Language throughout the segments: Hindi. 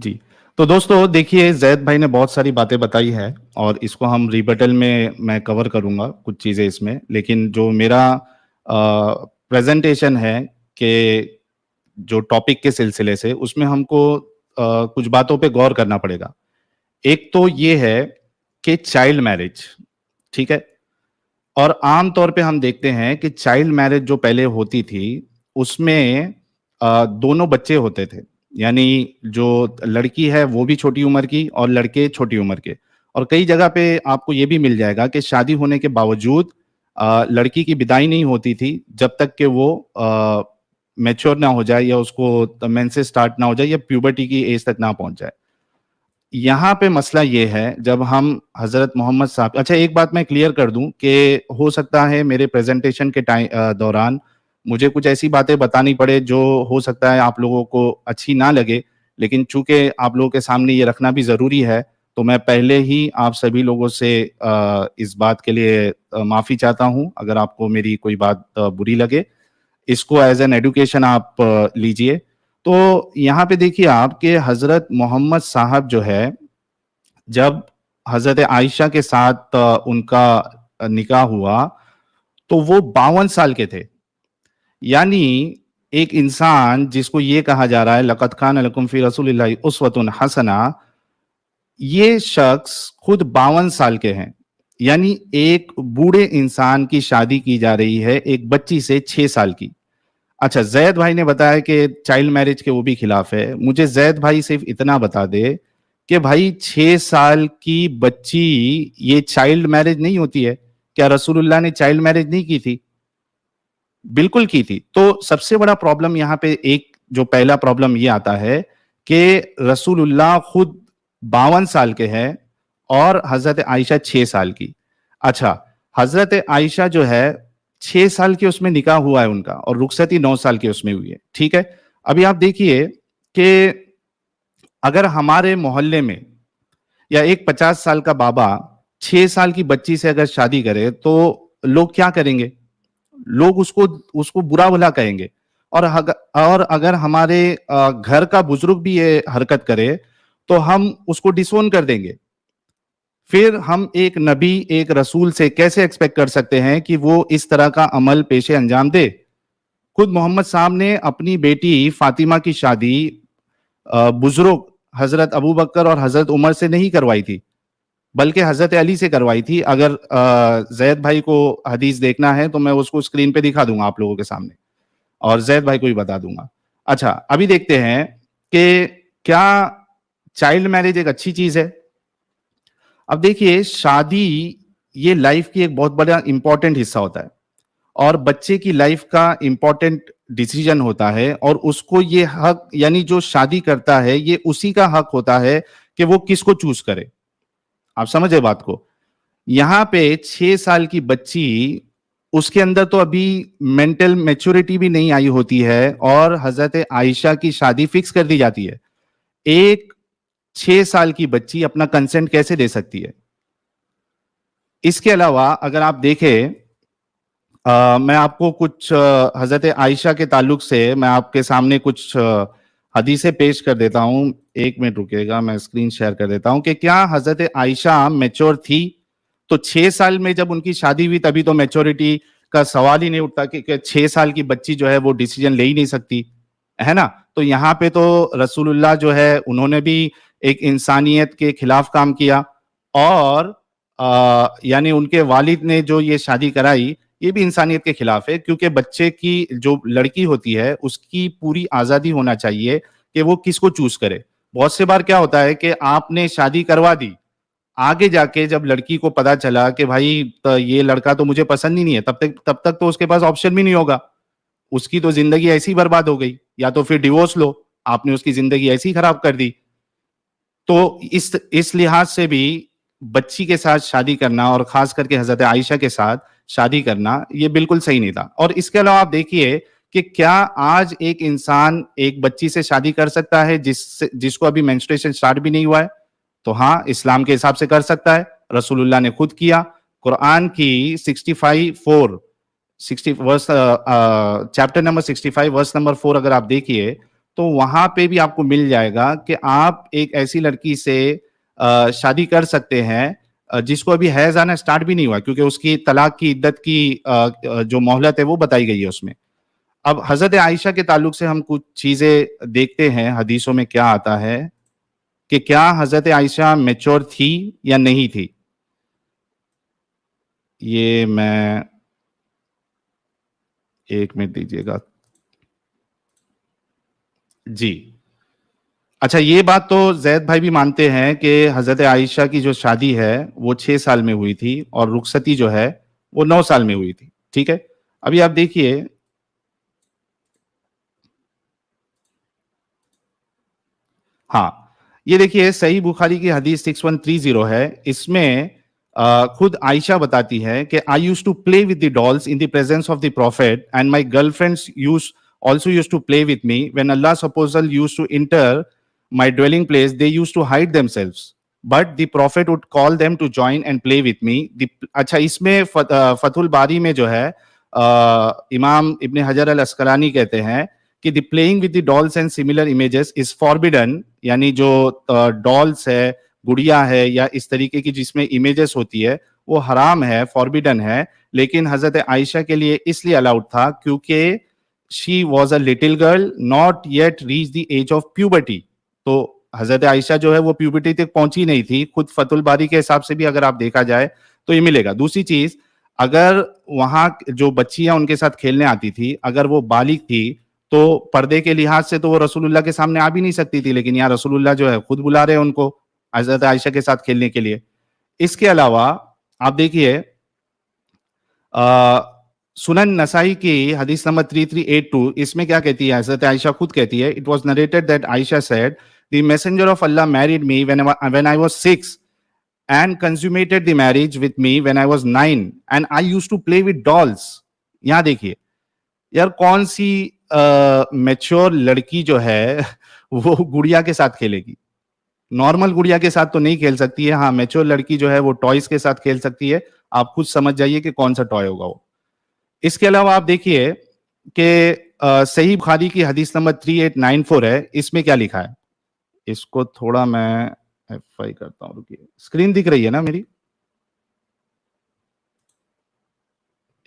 जी। तो दोस्तों देखिए, ज़ैद भाई ने बहुत सारी बातें बताई हैं और इसको हम रिबटल में मैं कवर करूँगा कुछ चीज़ें इसमें। लेकिन जो मेरा प्रेज़ेंटेशन है कि जो टॉपिक के सिलसिले से उसमें हमको कुछ बातों पे गौर करना पड़ेगा। एक तो ये है कि चाइल्ड मैरिज, ठीक है? और आम तौर पे हम देखते हैं कि चाइल्ड मैरिज जो पहले होती थी, उसमें दोनों बच्चे होते थे। यानी जो लड़की है वो भी छोटी उम्र की और लड़के छोटी उम्र के। और कई जगह पे आपको ये भी मिल जाएगा कि शादी होने के बावजूद लड़की की विदाई नहीं होती थी जब तक कि वो मैच्योर ना हो जाए या उसको मेंसेस स्टार्ट ना हो जाए या प्यूबर्टी की एज तक ना पहुंच जाए। यहाँ पे मसला ये है जब हम हज़रत मोहम्मद साहब, अच्छा एक बात मैं क्लियर कर दूं कि हो सकता है मेरे प्रेजेंटेशन के दौरान मुझे कुछ ऐसी बातें बतानी पड़े जो हो सकता है आप लोगों को अच्छी ना लगे, लेकिन चूंकि आप लोगों के सामने ये रखना भी ज़रूरी है, तो मैं पहले ही आप सभी लोगों से इस बात के लिए माफ़ी चाहता हूँ अगर आपको मेरी कोई बात बुरी लगे। इसको एज एन एडुकेशन आप लीजिए। तो यहाँ पे देखिए आप कि हज़रत मोहम्मद साहब जो है, जब हज़रत आयशा के साथ उनका निकाह हुआ, तो वो 52 साल के थे। यानी एक इंसान जिसको ये कहा जा रहा है लक़द कान लकुम फ़ी रसूलिल्लाहि उस्वतुन हसना, ये शख्स खुद 52 साल के हैं। यानी एक बूढ़े इंसान की शादी की जा रही है एक बच्ची से 6 साल की। अच्छा, ज़ैद भाई ने बताया कि चाइल्ड मैरिज के वो भी खिलाफ है। मुझे ज़ैद भाई सिर्फ इतना बता दे कि भाई 6 साल की बच्ची, ये चाइल्ड मैरिज नहीं होती है? क्या रसूलुल्लाह ने चाइल्ड मैरिज नहीं की थी? बिल्कुल की थी। तो सबसे बड़ा प्रॉब्लम यहाँ पे एक जो पहला प्रॉब्लम ये आता है कि रसूलुल्लाह खुद 52 साल के हैं और हज़रत आयशा 6 साल की। अच्छा, हज़रत आयशा जो है 6 साल की उसमें निकाह हुआ है उनका और रुखसती 9 साल की उसमें हुई है, ठीक है? अभी आप देखिए कि अगर हमारे मोहल्ले में या एक 50 साल का बाबा 6 साल की बच्ची से अगर शादी करे तो लोग क्या करेंगे? लोग उसको उसको बुरा भला कहेंगे। और अगर हमारे घर का बुजुर्ग भी ये हरकत करे तो हम उसको डिसोन कर देंगे। फिर हम एक नबी, एक रसूल से कैसे एक्सपेक्ट कर सकते हैं कि वो इस तरह का अमल पेशे अंजाम दे? खुद मोहम्मद साहब ने अपनी बेटी फातिमा की शादी बुजुर्ग हजरत अबू बकर और हजरत उमर से नहीं करवाई थी, बल्कि हजरत अली से करवाई थी। अगर जैद भाई को हदीस देखना है तो मैं उसको स्क्रीन पे दिखा दूंगा आप लोगों के सामने, और जैद भाई को भी बता दूंगा। अच्छा, अभी देखते हैं कि क्या चाइल्ड मैरिज एक अच्छी चीज है? अब देखिए, शादी ये लाइफ की एक बहुत बड़ा इंपॉर्टेंट हिस्सा होता है और बच्चे की लाइफ का इंपॉर्टेंट डिसीजन होता है, और उसको ये हक, यानी जो शादी करता है ये उसी का हक होता है कि वो किसको चूज करे। आप समझे बात को? यहां पे 6 साल की बच्ची, उसके अंदर तो अभी मेंटल मैच्योरिटी भी नहीं आई होती है और हजरत आयशा की शादी फिक्स कर दी जाती है। एक 6 साल की बच्ची अपना कंसेंट कैसे दे सकती है? इसके अलावा अगर आप देखें, मैं आपको कुछ हजरत आयशा के ताल्लुक से मैं आपके सामने कुछ हदीसें पेश कर देता हूं। एक मिनट रुकिएगा, मैं स्क्रीन शेयर कर देता हूं कि क्या हजरत आयशा मैच्योर थी? तो 6 साल में जब उनकी शादी हुई तभी तो मैच्योरिटी का सवाल ही नहीं उठता कि 6 साल की बच्ची जो है वो डिसीजन ले ही नहीं सकती, है ना? तो यहाँ पे तो रसूलुल्लाह जो है उन्होंने भी एक इंसानियत के खिलाफ काम किया, और यानी उनके वालिद ने जो ये शादी कराई ये भी इंसानियत के खिलाफ है, क्योंकि बच्चे की जो लड़की होती है उसकी पूरी आजादी होना चाहिए कि वो किसको चूज करे। बहुत से बार क्या होता है कि आपने शादी करवा दी, आगे जाके जब लड़की को पता चला कि भाई तो ये लड़का तो मुझे पसंद ही नहीं है, तब तक तो उसके पास ऑप्शन भी नहीं होगा। उसकी तो जिंदगी ऐसी ही बर्बाद हो गई, या तो फिर डिवोर्स लो, आपने उसकी जिंदगी ऐसी ही खराब कर दी। तो इस लिहाज से भी बच्ची के साथ शादी करना और खास करके हजरत आयशा के साथ शादी करना ये बिल्कुल सही नहीं था। और इसके अलावा आप देखिए कि क्या आज एक इंसान एक बच्ची से शादी कर सकता है जिसको अभी मेंस्ट्रुएशन स्टार्ट भी नहीं हुआ है? तो हाँ, इस्लाम के हिसाब से कर सकता है। रसूलुल्लाह ने खुद किया। कुरान की 65 verse, chapter number 65 verse number 4 अगर आप देखिए तो वहां पे भी आपको मिल जाएगा कि आप एक ऐसी लड़की से शादी कर सकते हैं जिसको अभी हैज आना स्टार्ट भी नहीं हुआ, क्योंकि उसकी तलाक की इद्दत की जो मोहलत है वो बताई गई है उसमें। अब हजरत आयशा के ताल्लुक से हम कुछ चीजें देखते हैं हदीसों में क्या आता है कि क्या हजरत आयशा मैच्योर थी या नहीं थी। ये मैं, एक मिनट दीजिएगा जी। अच्छा, ये बात तो जैद भाई भी मानते हैं कि हजरत आयशा की जो शादी है वो 6 साल में हुई थी और रुखसती जो है वो 9 साल में हुई थी। ठीक है, अभी आप देखिए। हाँ, ये देखिए सही बुखारी की हदीस 6130 है। इसमें खुद आयशा बताती है कि I use to play with the dolls in the presence of the prophet and my girlfriends use also used to play with me when Allah's apostle used to enter my dwelling place. They used to hide themselves, but the prophet would call them to join and play with me. अच्छा, इसमें फतहुल बारी में जो है इमाम इब्ने हजर अल अस्कलानी कहते हैं कि the playing with the dolls and similar images is forbidden, यानी जो डॉल्स है, गुड़िया है या इस तरीके की जिसमें इमेजेस होती है वो हराम है, फॉरबिडन है। लेकिन हजरत आयशा के लिए इसलिए अलाउड था क्योंकि she was a little girl not yet reach the age of puberty. तो हजरत आयशा जो है वो प्यूबर्टी तक पहुंची नहीं थी। खुद फतुल बारी के हिसाब से भी अगर आप देखा जाए तो ये मिलेगा। दूसरी चीज, अगर वहां जो बच्चियां उनके साथ खेलने आती थी अगर वो बालिग थी तो पर्दे के लिहाज से तो वो रसूलुल्लाह के सामने आ भी नहीं सकती थी, लेकिन यहाँ रसूलुल्लाह जो है खुद बुला रहे हैं उनको हजरत आयशा के साथ खेलने के लिए। इसके अलावा आप देखिए सुनन नसाई की हदीस नंबर 3382, इसमें क्या कहती है हजरत आयशा खुद कहती है, it was narrated that Ayesha said the messenger of Allah married me when I was 6 and consummated the marriage with me when I was 9 and I used to play with dolls। यहां देखिए यार, कौन सी मैच्योर लड़की जो है वो गुड़िया के साथ खेलेगी। नॉर्मल गुड़िया के साथ तो नहीं खेल सकती है। हाँ, मैच्योर लड़की जो है वो टॉयज के साथ खेल सकती है। आप खुद समझ जाइए कि कौन सा टॉय होगा वो। इसके अलावा आप देखिए कि सही बुखारी की हदीस नंबर 3894 है। इसमें क्या लिखा है, इसको थोड़ा मैं F5 करता हूं, रुकिए। स्क्रीन दिख रही है ना मेरी?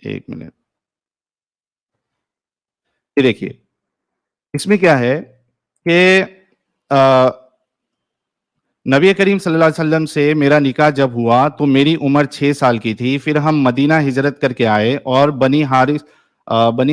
एक मिनट, ये देखिए इसमें क्या है कि नबी करीम सल्लल्लाहु अलैहि वसल्लम से मेरा निकाह जब हुआ तो मेरी उम्र 6 साल की थी। फिर हम मदीना हिजरत करके आए और बनी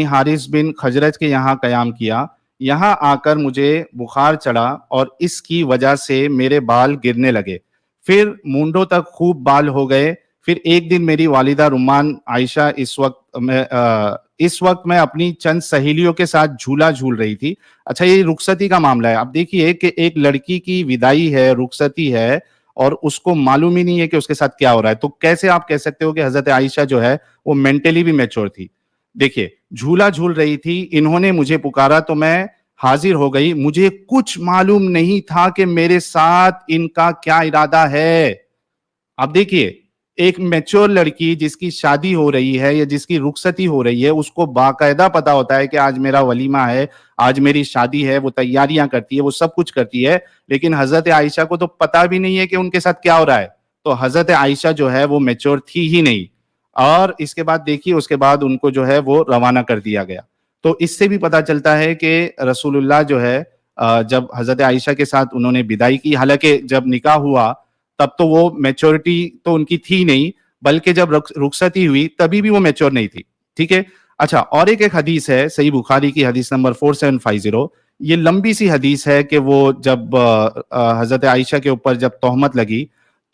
हारिस बिन खजरज के यहाँ कयाम किया। यहाँ आकर मुझे बुखार चढ़ा और इसकी वजह से मेरे बाल गिरने लगे, फिर मूंढों तक खूब बाल हो गए। फिर एक दिन मेरी वालिदा रुमान आयशा इस वक्त मैं अपनी चंद सहेलियों के साथ झूला झूल रही थी। अच्छा, ये रुखसती का मामला है। अब देखिए कि एक लड़की की विदाई है, रुखसती है और उसको मालूम ही नहीं है कि उसके साथ क्या हो रहा है, तो कैसे आप कह सकते हो कि हजरत आयशा जो है वो मेंटली भी मैच्योर थी। देखिए, झूला झूल रही थी, इन्होंने मुझे पुकारा तो मैं हाजिर हो गई। मुझे कुछ मालूम नहीं था कि मेरे साथ इनका क्या इरादा है। अब देखिए, एक मैच्योर लड़की जिसकी शादी हो रही है या जिसकी रुखसती हो रही है उसको बाकायदा पता होता है कि आज मेरा वलीमा है, आज मेरी शादी है, वो तैयारियां करती है, वो सब कुछ करती है। लेकिन हजरत आयशा को तो पता भी नहीं है कि उनके साथ क्या हो रहा है। तो हजरत आयशा जो है वो मैच्योर थी ही नहीं। और इसके बाद देखिए, उसके बाद उनको जो है वो रवाना कर दिया गया। तो इससे भी पता चलता है कि रसूलुल्लाह जो है जब हजरत आयशा के साथ उन्होंने विदाई की, हालांकि जब निकाह हुआ तब तो वो मैच्योरिटी तो उनकी थी नहीं, बल्कि जब रुखसती हुई तभी भी वो मैच्योर नहीं थी। ठीक है। अच्छा, और एक हदीस है सही बुखारी की हदीस नंबर 4750। ये लंबी सी हदीस है कि वो जब हजरत आयशा के ऊपर जब तोहमत लगी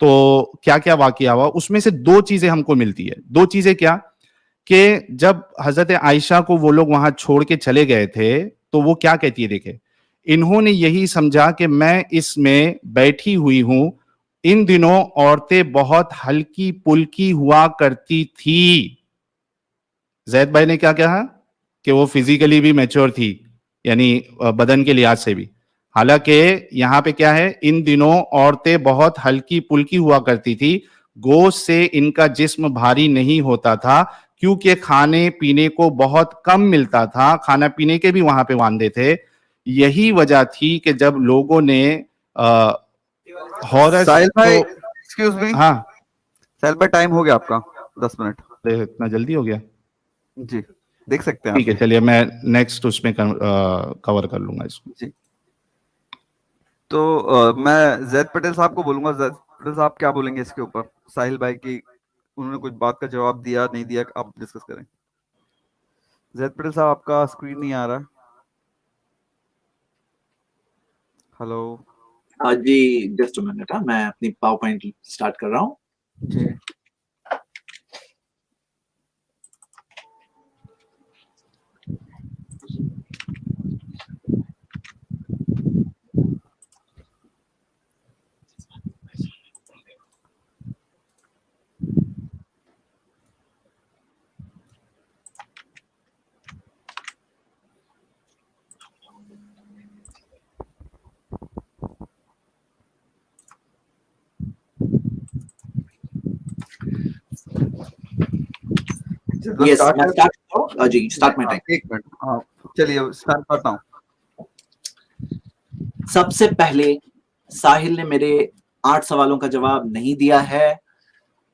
तो क्या क्या वाकया हुआ, उसमें से दो चीजें हमको मिलती है। दो चीजें क्या, कि जब हजरत आयशा को वो लोग वहां छोड़ के चले गए थे तो वो क्या कहती है, देखे, इन्होंने यही समझा कि मैं इसमें बैठी हुई हूं। इन दिनों औरतें बहुत हल्की पुल्की हुआ करती थी। जैद भाई ने क्या कहा कि वो फिजिकली भी मैच्योर थी, यानी बदन के लिहाज से भी। हालांकि यहां पे क्या है, इन दिनों औरतें बहुत हल्की पुल्की हुआ करती थी, गोश्त से इनका जिस्म भारी नहीं होता था क्योंकि खाने पीने को बहुत कम मिलता था। खाना पीने के भी वहां पे वांदे थे। यही वजह थी कि जब लोगों ने हॉरर साहिल भाई, तो एक्सक्यूज मी, हाँ साहिल भाई टाइम हो गया आपका 10 मिनट। इतना जल्दी हो गया? जी, देख सकते हैं आप ठीक है, भी। चलिए मैं नेक्स्ट उसमें कवर कर लूंगा इसको। जी, तो मैं जैद पटेल साहब को बोलूंगा। जैद पटेल साहब क्या बोलेंगे इसके ऊपर, साहिल भाई की उन्होंने कुछ बात का जवाब दिया नहीं दिया, आप डिस्कस करें। जैद पटेल साहब आपका स्क्रीन नहीं आ रहा। Hello ji, just a minute, मैं अपनी पावर पॉइंट स्टार्ट कर रहा हूँ। जी। यस, मैं स्टार्ट करता हूँ। जी, स्टार्ट माय टाइम। एक मिनट, हाँ चलिए स्टार्ट करता हूँ। सबसे पहले साहिल ने मेरे 8 सवालों का जवाब नहीं दिया है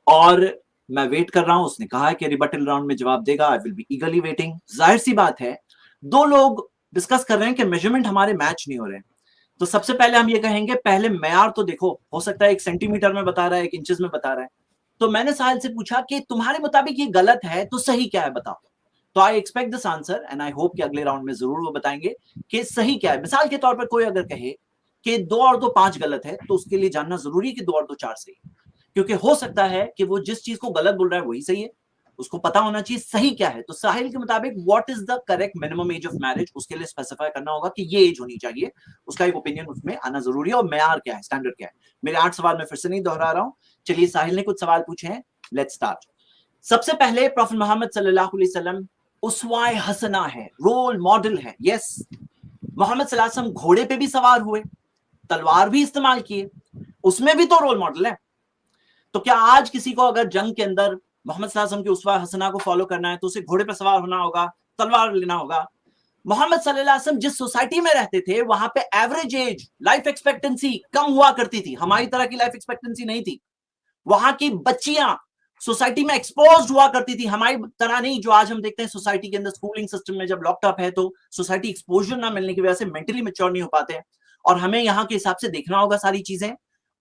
और मैं वेट कर रहा हूं। उसने कहा है कि रिबटल राउंड में जवाब देगा। I will be ईगरली waiting. जाहिर सी बात है, दो लोग डिस्कस कर रहे हैं कि मेजरमेंट हमारे मैच नहीं हो रहे हैं। तो सबसे पहले हम ये कहेंगे, पहले मैयार तो देखो, हो सकता है 1 सेंटीमीटर में बता रहा है, 1 इंचेस में बता रहा है। तो मैंने साहिल से पूछा कि तुम्हारे मुताबिक ये गलत है तो सही क्या है, बताओ। तो I expect this answer and I hope कि अगले राउंड में जरूर वो बताएंगे कि सही क्या है। मिसाल के तौर पर कोई अगर कहे कि 2 और 2 5 गलत है, तो उसके लिए जानना जरूरी है कि 2 और 2 4 सही है, क्योंकि हो सकता है कि वो जिस चीज को गलत बोल रहा है वही सही है। उसको पता होना चाहिए सही क्या है। तो साहिल के मुताबिक what is the correct minimum age of marriage, उसके लिए स्पेसिफाई करना होगा कि ये एज होनी चाहिए। उसका एक ओपिनियन उसमें आना जरूरी है। और मैयार क्या है, स्टैंडर्ड क्या है। मेरे 8 सवाल मैं फिर से नहीं दोहरा रहा हूं। चलिए, साहिल ने कुछ सवाल पूछे हैं, लेट्स स्टार्ट। सबसे पहले, प्रॉफेट मोहम्मद सल्लल्लाहु अलैहि वसल्लम उसवाए हसना है, रोल मॉडल है। यस, मोहम्मद सल्लल्लाहु अलैहि वसल्लम घोड़े पे भी सवार हुए, तलवार भी इस्तेमाल किए, उसमें भी तो रोल मॉडल है। तो क्या आज किसी को अगर जंग के अंदर मोहम्मद सल्लल्लाहु अलैहि वसल्लम की उसवा हसना को फॉलो करना है तो उसे घोड़े पर सवार होना होगा, तलवार लेना होगा। मोहम्मद सल्लल्लाहु अलैहि वसल्लम जिस सोसाइटी में रहते थे, वहां पे एवरेज एज, लाइफ एक्सपेक्टेंसी कम हुआ करती थी। हमारी तरह की लाइफ एक्सपेक्टेंसी नहीं थी। वहां की बच्चियां सोसाइटी में एक्सपोज हुआ करती थी, हमारी तरह नहीं जो आज हम देखते हैं सोसाइटी के अंदर। स्कूलिंग सिस्टम में जब लॉकअप है तो सोसाइटी एक्सपोजर ना मिलने की वजह से मेंटली मैच्योर नहीं हो पाते हैं, और हमें यहाँ के हिसाब से देखना होगा सारी चीजें।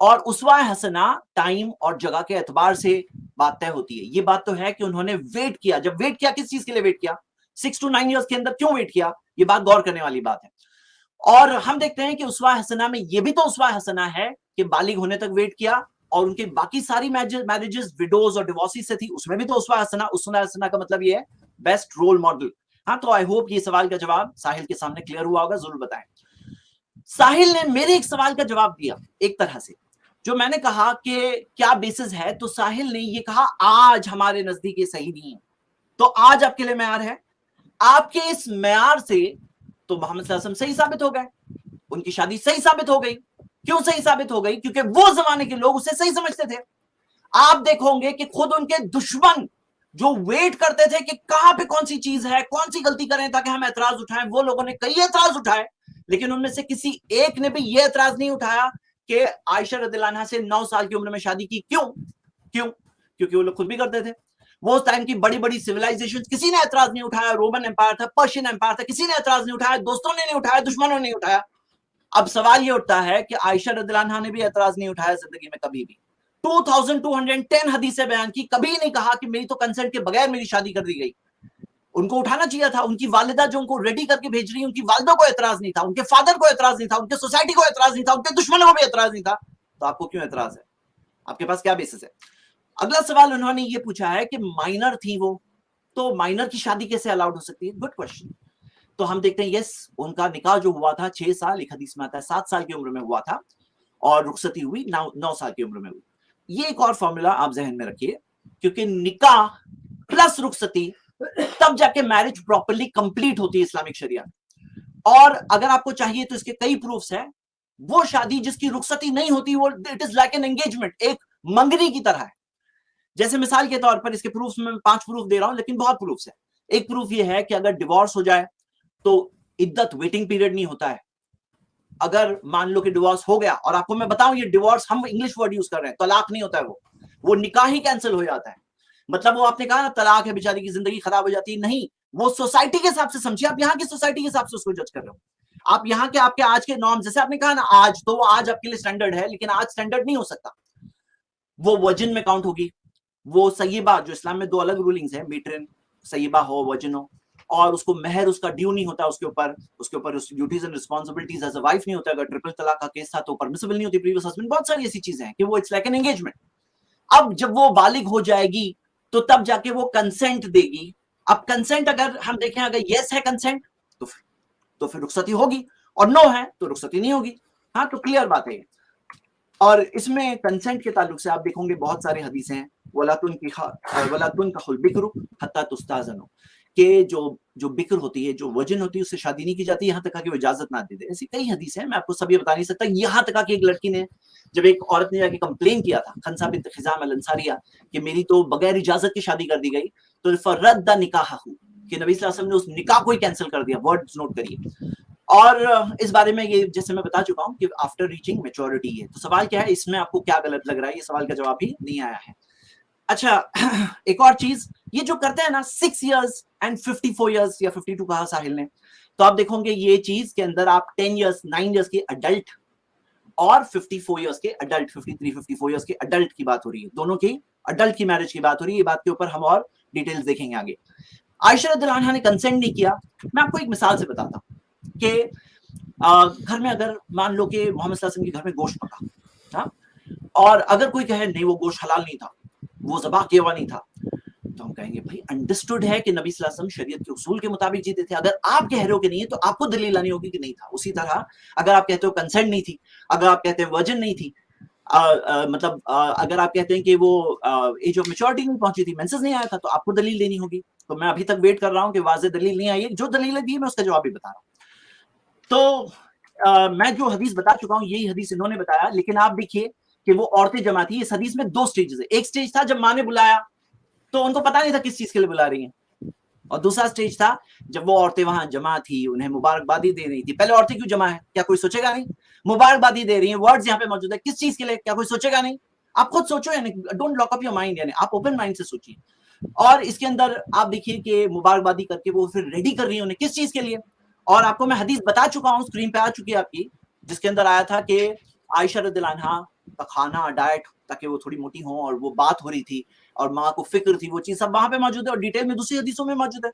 और उसवा हसना टाइम और जगह के एतबार से बात तय होती है। ये बात तो है कि उन्होंने वेट किया। जब वेट किया, किस चीज के लिए वेट किया, 6 to 9 ईयर्स के अंदर क्यों वेट किया, ये बात गौर करने वाली बात है। और हम देखते हैं कि उसवा हसना में ये भी तो उसवा हसना है कि बालिग होने तक वेट किया, और उनके बाकी सारी मैरिजेस विडोज और डिवोर्सी से थी, उसमें भी तो उसवा हसना। उसवा हसना का मतलब ये है बेस्ट रोल मॉडल। हाँ, तो आई होप ये सवाल का जवाब साहिल के सामने क्लियर हुआ होगा, जरूर बताएं। साहिल ने मेरे एक सवाल का जवाब दिया एक तरह से, जो मैंने कहा कि क्या बेसिस है, तो साहिल ने ये कहा आज हमारे नजदीक ये सही नहीं है। तो आज आपके लिए मैयार है। आपके इस मैयार से तो मोहम्मद सल्लल्लाहु अलैहि वसल्लम सही साबित हो गए, उनकी शादी सही साबित हो गई। क्यों सही साबित हो गई? क्योंकि वो जमाने के लोग उसे सही समझते थे। आप देखोगे कि खुद उनके दुश्मन जो वेट करते थे कि कहां पे कौन सी चीज है, कौन सी गलती करें ताकि हम एतराज उठाएं, वो लोगों ने कई एतराज उठाए, लेकिन उनमें से किसी एक ने भी यह एतराज नहीं उठाया कि आयशा रदियल्लाहु अन्हा से 9 साल की उम्र में शादी की। क्यों? क्यों? क्योंकि वो लोग खुद भी करते थे। वो उस टाइम की बड़ी बड़ी सिविलाइजेशन, किसी ने एतराज नहीं उठाया। रोमन एम्पायर था, पर्शियन एम्पायर था, किसी ने एतराज नहीं उठाया, दोस्तों ने नहीं उठाया, दुश्मनों ने नहीं उठाया। अब सवाल ये उठता है कि आयशा रदियल्लाहु अन्हा ने भी एतराज नहीं उठाया जिंदगी में कभी भी। 2210 हदीसें बयान की, कभी नहीं कहा कि मेरी तो कंसेंट के बगैर मेरी शादी कर दी गई। उनको उठाना चाहिए था। उनकी वालिदा जो उनको रेडी करके भेज रही है, उनकी वालिदा को एतराज नहीं था, उनके फादर को एतराज नहीं था, उनके सोसाइटी को एतराज नहीं था, उनके दुश्मनों को भी एतराज नहीं था। तो आपको क्यों एतराज है? आपके पास क्या बेसिस है? अगला सवाल उन्होंने ये पूछा है कि माइनर थी वो, तो माइनर की शादी कैसे अलाउड हो सकती है? Good question. तो हम देखते हैं, यस, उनका निकाह जो हुआ था 6 साल, एक हदीस में आता है 7 साल की उम्र में हुआ था, और रुखसती हुई 9 साल की उम्र में हुई। ये एक और फॉर्मूला आप जहन में रखिए, क्योंकि निकाह प्लस रुखसती तब जाके मैरिज प्रॉपर्ली कंप्लीट होती है इस्लामिक शरिया। और अगर आपको चाहिए तो इसके कई प्रूफ्स हैं। वो शादी जिसकी रुखसती नहीं होती, वो it is like an engagement, एक मंगनी की तरह है। जैसे मिसाल के तौर पर, इसके प्रूफ्स में 5 प्रूफ दे रहा हूं, लेकिन बहुत प्रूफ्स है। एक प्रूफ ये है कि अगर डिवोर्स हो जाए तो इद्दत वेटिंग पीरियड नहीं होता है। अगर मान लो कि डिवोर्स हो गया, और आपको मैं बताऊं ये डिवोर्स हम इंग्लिश वर्ड यूज कर रहे हैं, तलाक नहीं होता है, वो निकाह ही कैंसिल हो जाता है। मतलब वो आपने कहा ना तलाक है, बेचारी की जिंदगी खराब हो जाती है, नहीं, वो सोसाइटी के हिसाब से समझिए, आप यहाँ की सोसाइटी के हिसाब से उसको जज कर रहे हो। आप यहाँ के आपके आज के नॉर्म, जैसे आपने कहा ना आज, तो वो आज आपके लिए स्टैंडर्ड है, लेकिन आज स्टैंडर्ड नहीं हो सकता। वो वजन में काउंट होगी। वो सय्यबा, जो इस्लाम में 2 अलग रूलिंग्स है, मीटरिन सय्यबा हो वजन हो, और उसको महर उसका ड्यू नहीं होता, उसके ऊपर उस duties and responsibilities as a wife नहीं होता। अगर ट्रिपल तलाक का केस था तो परमिसिबल नहीं होती प्रीवियस हस्बैंड। बहुत सारी ऐसी चीजें हैं कि वो इट्स लाइक एन एंगेजमेंट। अब जब वो बालिग हो जाएगी तो तब जाके वो कंसेंट देगी। अब कंसेंट अगर हम देखें, अगर यस है कंसेंट तो फिर रुखसती होगी, और नो है तो रुखसती नहीं होगी। हाँ, तो क्लियर बात है। और इसमें कंसेंट के ताल्लुक से आप देखोगे बहुत सारे हदीसें हैं, वला तुनकाहुल बिक्र हत्ता तुस्ताज़नु, कि जो बिक्र होती है, जो वजन होती है, उससे शादी नहीं की जाती यहाँ तक कि वो इजाजत ना दे दे। ऐसी कई हदीसें हैं, मैं आपको सब ये बता नहीं सकता। यहाँ तक कि एक लड़की ने, जब एक औरत ने जाके कंप्लेन किया था, खनसा बिन्त खिजाम अल अंसारिया, कि मेरी तो बगैर इजाजत की शादी कर दी गई, तो फरद्दा निकाहहू, कि नबी सल्लल्लाहु अलैहि वसल्लम ने उस निकाह को ही कैंसिल कर दिया। वर्ड्स नोट करिए। और इस बारे में ये जैसे मैं बता चुका हूं कि आफ्टर रीचिंग मैच्योरिटी है। तो सवाल क्या है, इसमें आपको क्या गलत लग रहा है, ये सवाल का जवाब भी नहीं आया है। अच्छा, एक और चीज, ये जो करते हैं ना 6 years एंड 54 years या 52 कहा साहिल ने, तो आप देखोगे ये चीज के अंदर आप 10 years 9 years के अडल्ट और 54 years के अडल्ट, 53 54 years के अडल्ट की बात हो रही है, दोनों की अडल्ट की मैरिज की बात हो रही है। ये बात के ऊपर हम और डिटेल्स देखेंगे आगे। आयशा रज़ियल्लाहु अन्हा ने कंसेंट नहीं किया। मैं आपको एक मिसाल से बताता हूँ कि घर में अगर मान लो कि मोहम्मद सल्लल्लाहु अलैहि वसल्लम के घर में गोश्त पका, हाँ, और अगर कोई कहे नहीं वो गोश्त हलाल नहीं था, वो ज़बह किया हुआ नहीं था, तो हम कहेंगे भाई अंडरस्टूड है कि नबी सल्लल्लाहु अलैहि वसल्लम शरीयत के उसूल के मुताबिक जीते थे। अगर आप कह रहे हो कि नहीं है तो आपको दलील लानी होगी कि नहीं था। उसी तरह अगर आप कहते हो कंसेंट नहीं थी, अगर आप कहते हैं वर्जिन नहीं थी, मतलब अगर आप कहते हैं कि वो एज ऑफ मैच्योरिटी नहीं पहुंची थी, मेंसेस नहीं आया था, तो आपको दलील देनी होगी। तो मैं अभी तक वेट कर रहा हूं कि वाज़ेह दलील नहीं आई है। जो दलील दी मैं उसका जवाब भी बता रहा हूं। तो मैं जो हदीस बता चुका हूं यही हदीस इन्होंने बताया, लेकिन आप देखिए कि वो औरतें जमा थी। इस हदीस में 2 स्टेजेस है। एक स्टेज था जब माँ ने बुलाया तो उनको पता नहीं था किस चीज के लिए बुला रही हैं, और दूसरा स्टेज था जब वो औरतें वहां जमा थी, उन्हें मुबारकबादी दे रही थी। पहले औरतें क्यों जमा है, क्या कोई सोचेगा नहीं? मुबारकबादी दे रही हैं, वर्ड्स यहाँ पे मौजूद है, किस चीज के लिए, क्या कोई सोचेगा नहीं? आप खुद सोचो, यानी don't lock up your mind, यानी आप ओपन माइंड से सोचिए। और इसके अंदर आप देखिए कि मुबारकबादी करके वो फिर रेडी कर रही है उन्हें, किस चीज के लिए? और आपको मैं हदीस बता चुका हूँ, स्क्रीन पे आ चुकी है आपकी, जिसके अंदर आया था कि आयशा रज़ियल्लाहु अन्हा का खाना, डाइट, ताकि वो थोड़ी मोटी हो, और वो बात हो रही थी और माँ को फिक्र थी, वो चीज सब वहां पे मौजूद है और डिटेल में दूसरी हदीसों में मौजूद है।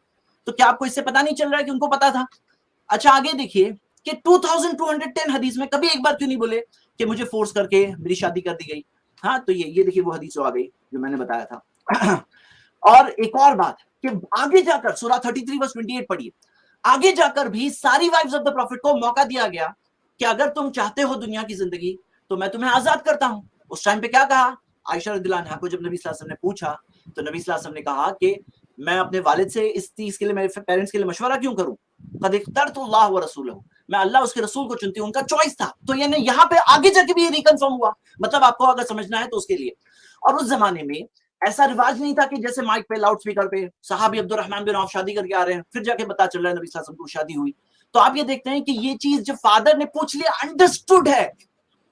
तो क्या आपको इससे पता नहीं चल रहा है कि उनको पता था? अच्छा, आगे देखिए कि 2210 हदीस में कभी एक बार क्यों नहीं बोले कि मुझे फोर्स करके मेरी शादी कर दी गई। हाँ, तो ये देखिए वो हदीस आ गई जो मैंने बताया था। और एक और बात कि आगे जाकर सूरा 33 वर्स 28 पढ़िए, आगे जाकर भी सारी वाइफ्स ऑफ द प्रॉफिट को मौका दिया गया कि अगर तुम चाहते हो दुनिया की जिंदगी तो मैं तुम्हें आजाद करता हूं। उस टाइम पे क्या कहा आयशा रज़ियल्लाहु अन्हा को, जब नबी सल्लल्लाहु अलैहि वसल्लम ने पूछा तो नबी सल्लल्लाहु अलैहि वसल्लम ने कहा कि मैं अपने वालिद से इस चीज के लिए, मेरे पेरेंट्स के लिए मशवरा क्यों करूं? कद इख्तरतुल्लाह व रसूलहू, मैं अल्लाह उसके रसूल को चुनती हूं, उनका चॉइस था। तो यानी यहाँ पे आगे जाके भी ये रिकन्फर्म हुआ, मतलब आपको अगर समझना है तो उसके लिए। और उस जमाने में ऐसा रिवाज नहीं था कि जैसे माइक पे, लाउड स्पीकर पे सहाबी अब्दुर्रहमान बिन औफ शादी करके आ रहे हैं, फिर जाके पता चल रहा है नबी सल्लल्लाहु अलैहि वसल्लम को शादी हुई। तो आप ये देखते हैं कि ये चीज जब फादर ने पूछ लिया, अंडरस्टूड है,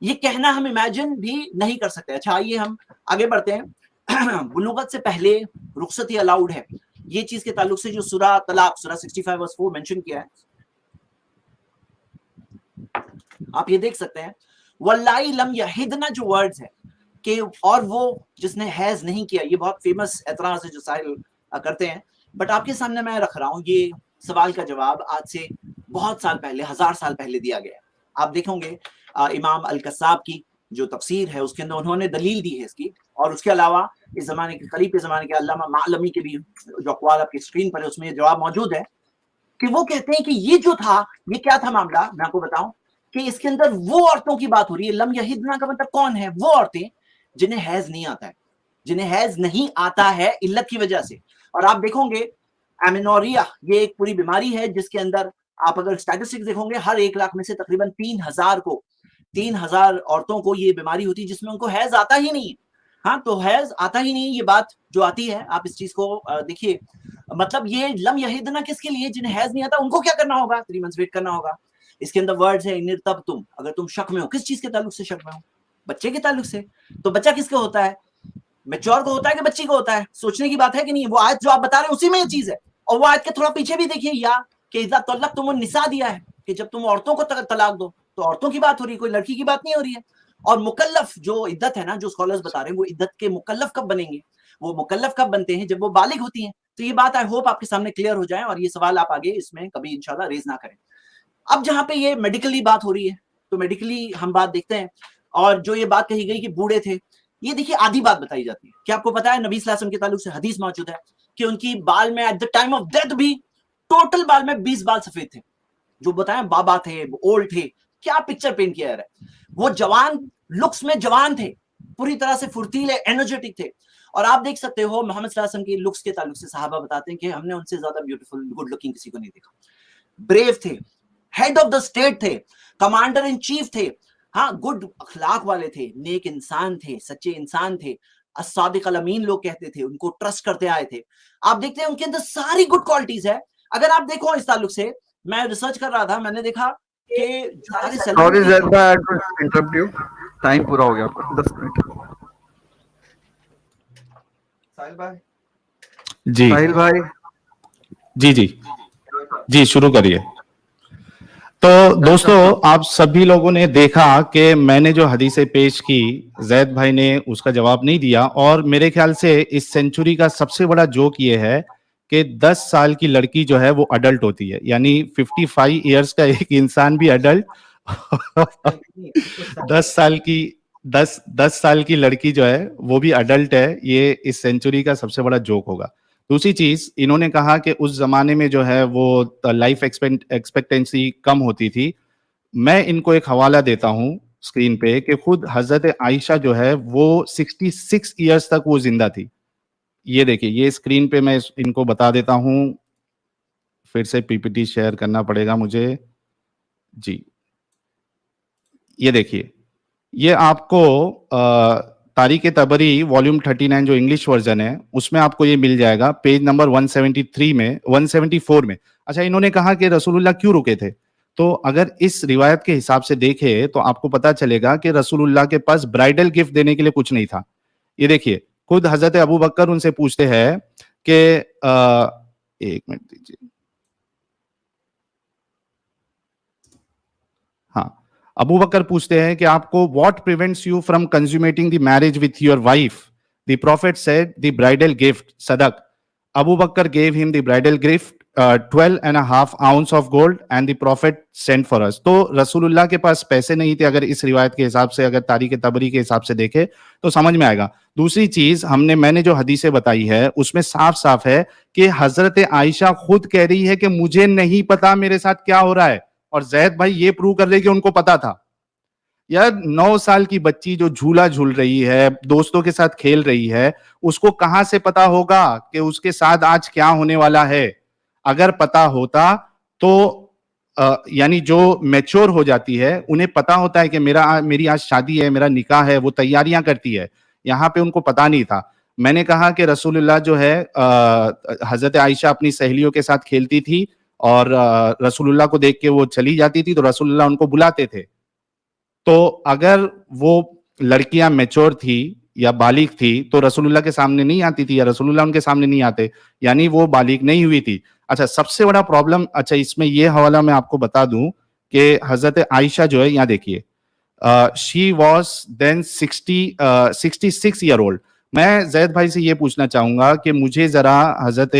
ये कहना हम इमेजिन भी नहीं कर सकते। अच्छा, आइए हम आगे बढ़ते हैं। बुलूगत से पहले रुखसती अलाउड है, ये चीज के ताल्लुक से जो सूरा तलाक, सूरा 65 वर्स 4 मेंशन किया है, आप ये देख सकते हैं। वल्लाई लम यहिदना जो वर्ड्स है कि, और वो जिसने हैज नहीं किया, ये बहुत फेमस एतराज है जो साहिल करते हैं, बट आपके सामने मैं रख रहा हूं ये सवाल का जवाब आज से बहुत साल पहले, 1000 साल पहले दिया गया। आप देखोगे इमाम अल-कस्साब की जो तफसीर है उसके अंदर उन्होंने दलील दी है इसकी, और उसके अलावा इस जमाने के करीब के जमाने के अल्लामा मालमी के भी जो अक़वाल आपकी स्क्रीन पर है उसमें ये जवाब मौजूद है कि वो कहते हैं कि ये जो था, ये क्या था मामला, मैं आपको बताऊं कि इसके अंदर वो औरतों की बात हो रही है। लम यहिदना का मतलब कौन है? वो औरतें जिन्हें हैज नहीं आता है, जिन्हें हैज नहीं आता है इल्लत की वजह से। और आप देखोगे एमेनोरिया ये एक पूरी बीमारी है जिसके अंदर आप अगर स्टैटिस्टिक्स देखोगे हर 1 लाख में से तकरीबन 3000 औरतों को ये बीमारी होती है जिसमें उनको हैज आता ही नहीं है। हाँ, तो हैज आता ही नहीं, ये बात जो आती है, आप इस चीज को देखिए मतलब ये लम यहिदना किसके लिए, जिन्हें हैज नहीं आता उनको क्या करना होगा, 3 मंथ्स वेट करना होगा। इसके अंदर वर्ड्स है इनिर तब तुम, अगर तुम शक में हो, किस चीज के ताल्लुक से शक में हो, बच्चे के ताल्लुक से। तो बच्चा किसका होता है, मैच्योर को होता है कि बच्ची को होता है, सोचने की बात है कि नहीं। वो आयत जो आप बता रहे हैं उसी में ये चीज है। और वो आयत के थोड़ा पीछे भी देखिए, या कि इज़ा तल्लक़्तुमुन निसा दिया है कि जब तुम औरतों को तलाक दो, तो औरतों की बात हो रही है, कोई लड़की की बात नहीं हो रही है। और मुकल्लफ जो इद्दत है ना, जो स्कॉलर्स बता रहे हैं, वो इद्दत के मुकल्लफ कब बनेंगे, वो मुकल्लफ कब बनते हैं, जब वो बालिग होती हैं। तो ये बात आई होप आपके सामने क्लियर हो जाए, और ये सवाल आप आगे इसमें कभी इंशाल्लाह रेज ना करें। अब जहां पे ये मेडिकली बात हो रही है, तो मेडिकली हम बात देखते हैं। और जो ये बात कही गई कि बूढ़े थे, ये देखिए आधी बात बताई जाती है। क्या आपको पता है नबी सल्लल्लाहु अलैहि वसल्लम के ताल्लुक से हदीस मौजूद है कि उनकी बाल में at the time of death भी टोटल बाल में 20 बाल सफेद थे। जो बताया बाबा थे, ओल्ड थे, क्या पिक्चर पेंट किया है। वो जवान, लुक्स में जवान थे, पूरी तरह से फुर्तीले, एनर्जेटिक थे। और आप देख सकते हो मोहम्मद सल्लल्लाहु अलैहि वसल्लम की लुक्स के ताल्लुक से सहाबा बताते हैं कि हमने उनसे ज्यादा ब्यूटीफुल, गुड लुकिंग किसी को नहीं देखा। ब्रेव थे, हेड ऑफ द स्टेट थे, कमांडर इन चीफ थे, हाँ, गुड अखलाक वाले थे, नेक इंसान थे, सच्चे इंसान थे, अस्सादिक अल अमीन लोग कहते थे, उनको ट्रस्ट करते आए थे। आप देखते हैं उनके अंदर सारी गुड क्वालिटीज है। अगर आप देखो इस ताल्लुक से, मैं रिसर्च कर रहा था, मैंने देखा कि सॉरी ज़ैद भाई, आई टू इंटरप्ट यू, टाइम पूरा हो गया आपका, 10 मिनट। साहिल भाई, जी साहिल भाई, जी जी जी, शुरू करिए। तो दोस्तों, आप सभी लोगों ने देखा कि मैंने जो हदीसें पेश की, जैद भाई ने उसका जवाब नहीं दिया। और मेरे ख्याल से इस सेंचुरी का सबसे बड़ा जोक ये है कि 10 साल की लड़की जो है वो अडल्ट होती है, यानी 55 इयर्स का एक इंसान भी अडल्ट 10 साल की 10 साल की लड़की जो है वो भी अडल्ट है। ये इस सेंचुरी का सबसे बड़ा जोक होगा। दूसरी चीज, इन्होंने कहा कि उस जमाने में जो है वो लाइफ एक्सपेक्टेंसी कम होती थी। मैं इनको एक हवाला देता हूं स्क्रीन पे कि खुद हजरत आयशा जो है वो 66 इयर्स तक वो जिंदा थी। ये देखिए, ये स्क्रीन पे मैं इनको बता देता हूं। फिर से पीपीटी शेयर करना पड़ेगा मुझे जी। ये देखिए, ये आपको तारीख तबरी वॉल्यूम 39 जो इंग्लिश वर्जन है उसमें आपको ये मिल जाएगा, पेज नंबर 173 में, 174 में। अच्छा, इन्होंने कहा कि रसूलुल्लाह क्यों रुके थे, तो अगर इस रिवायत के हिसाब से देखें तो आपको पता चलेगा कि रसूलुल्लाह के पास ब्राइडल गिफ्ट देने के लिए कुछ नहीं था। ये देखिए, खुद हजरत अबू बकर उनसे पूछते हैं कि एक मिनट दीजिए, हाँ, अबू बकर पूछते हैं कि आपको what prevents you from consummating the marriage with your wife. The prophet said the bridal gift सदक। Abu Bakr gave him the bridal gift 12.5 ounce of gold and the prophet sent for us. तो रसूलुल्लाह के पास पैसे नहीं थे, अगर इस रिवायत के हिसाब से, अगर तारीख तबरी के हिसाब से देखे तो समझ में आएगा। दूसरी चीज, मैंने जो हदीसें बताई है उसमें साफ साफ है कि हजरत आयशा खुद कह रही है कि मुझे नहीं पता मेरे साथ क्या हो रहा है, और जैद भाई ये प्रूव कर रहे कि उनको पता था। यार, 9 साल की बच्ची जो झूला झूल रही है, दोस्तों के साथ खेल रही है, उसको कहां से पता होगा कि उसके साथ आज क्या होने वाला है। अगर पता होता तो यानी जो मैच्योर हो जाती है उन्हें पता होता है कि मेरी आज शादी है, मेरा निकाह है, वो तैयारियां करती है। यहाँ पे उनको पता नहीं था। मैंने कहा कि रसूलुल्लाह जो है, हजरत आयशा अपनी सहेलियों के साथ खेलती थी और रसूलुल्लाह को देख के वो चली जाती थी, तो रसूलुल्लाह उनको बुलाते थे। तो अगर वो लड़कियां मैच्योर थी या बालिग थी तो रसूलुल्लाह के सामने नहीं आती थी, या रसूलुल्लाह उनके सामने नहीं आते, यानी वो बालिग नहीं हुई थी। अच्छा, सबसे बड़ा प्रॉब्लम, अच्छा इसमें ये हवाला मैं आपको बता दूं कि हजरत आयशा जो है, यहाँ देखिए, she was then 66 year old. मैं जैद भाई से ये पूछना चाहूंगा कि मुझे जरा हजरत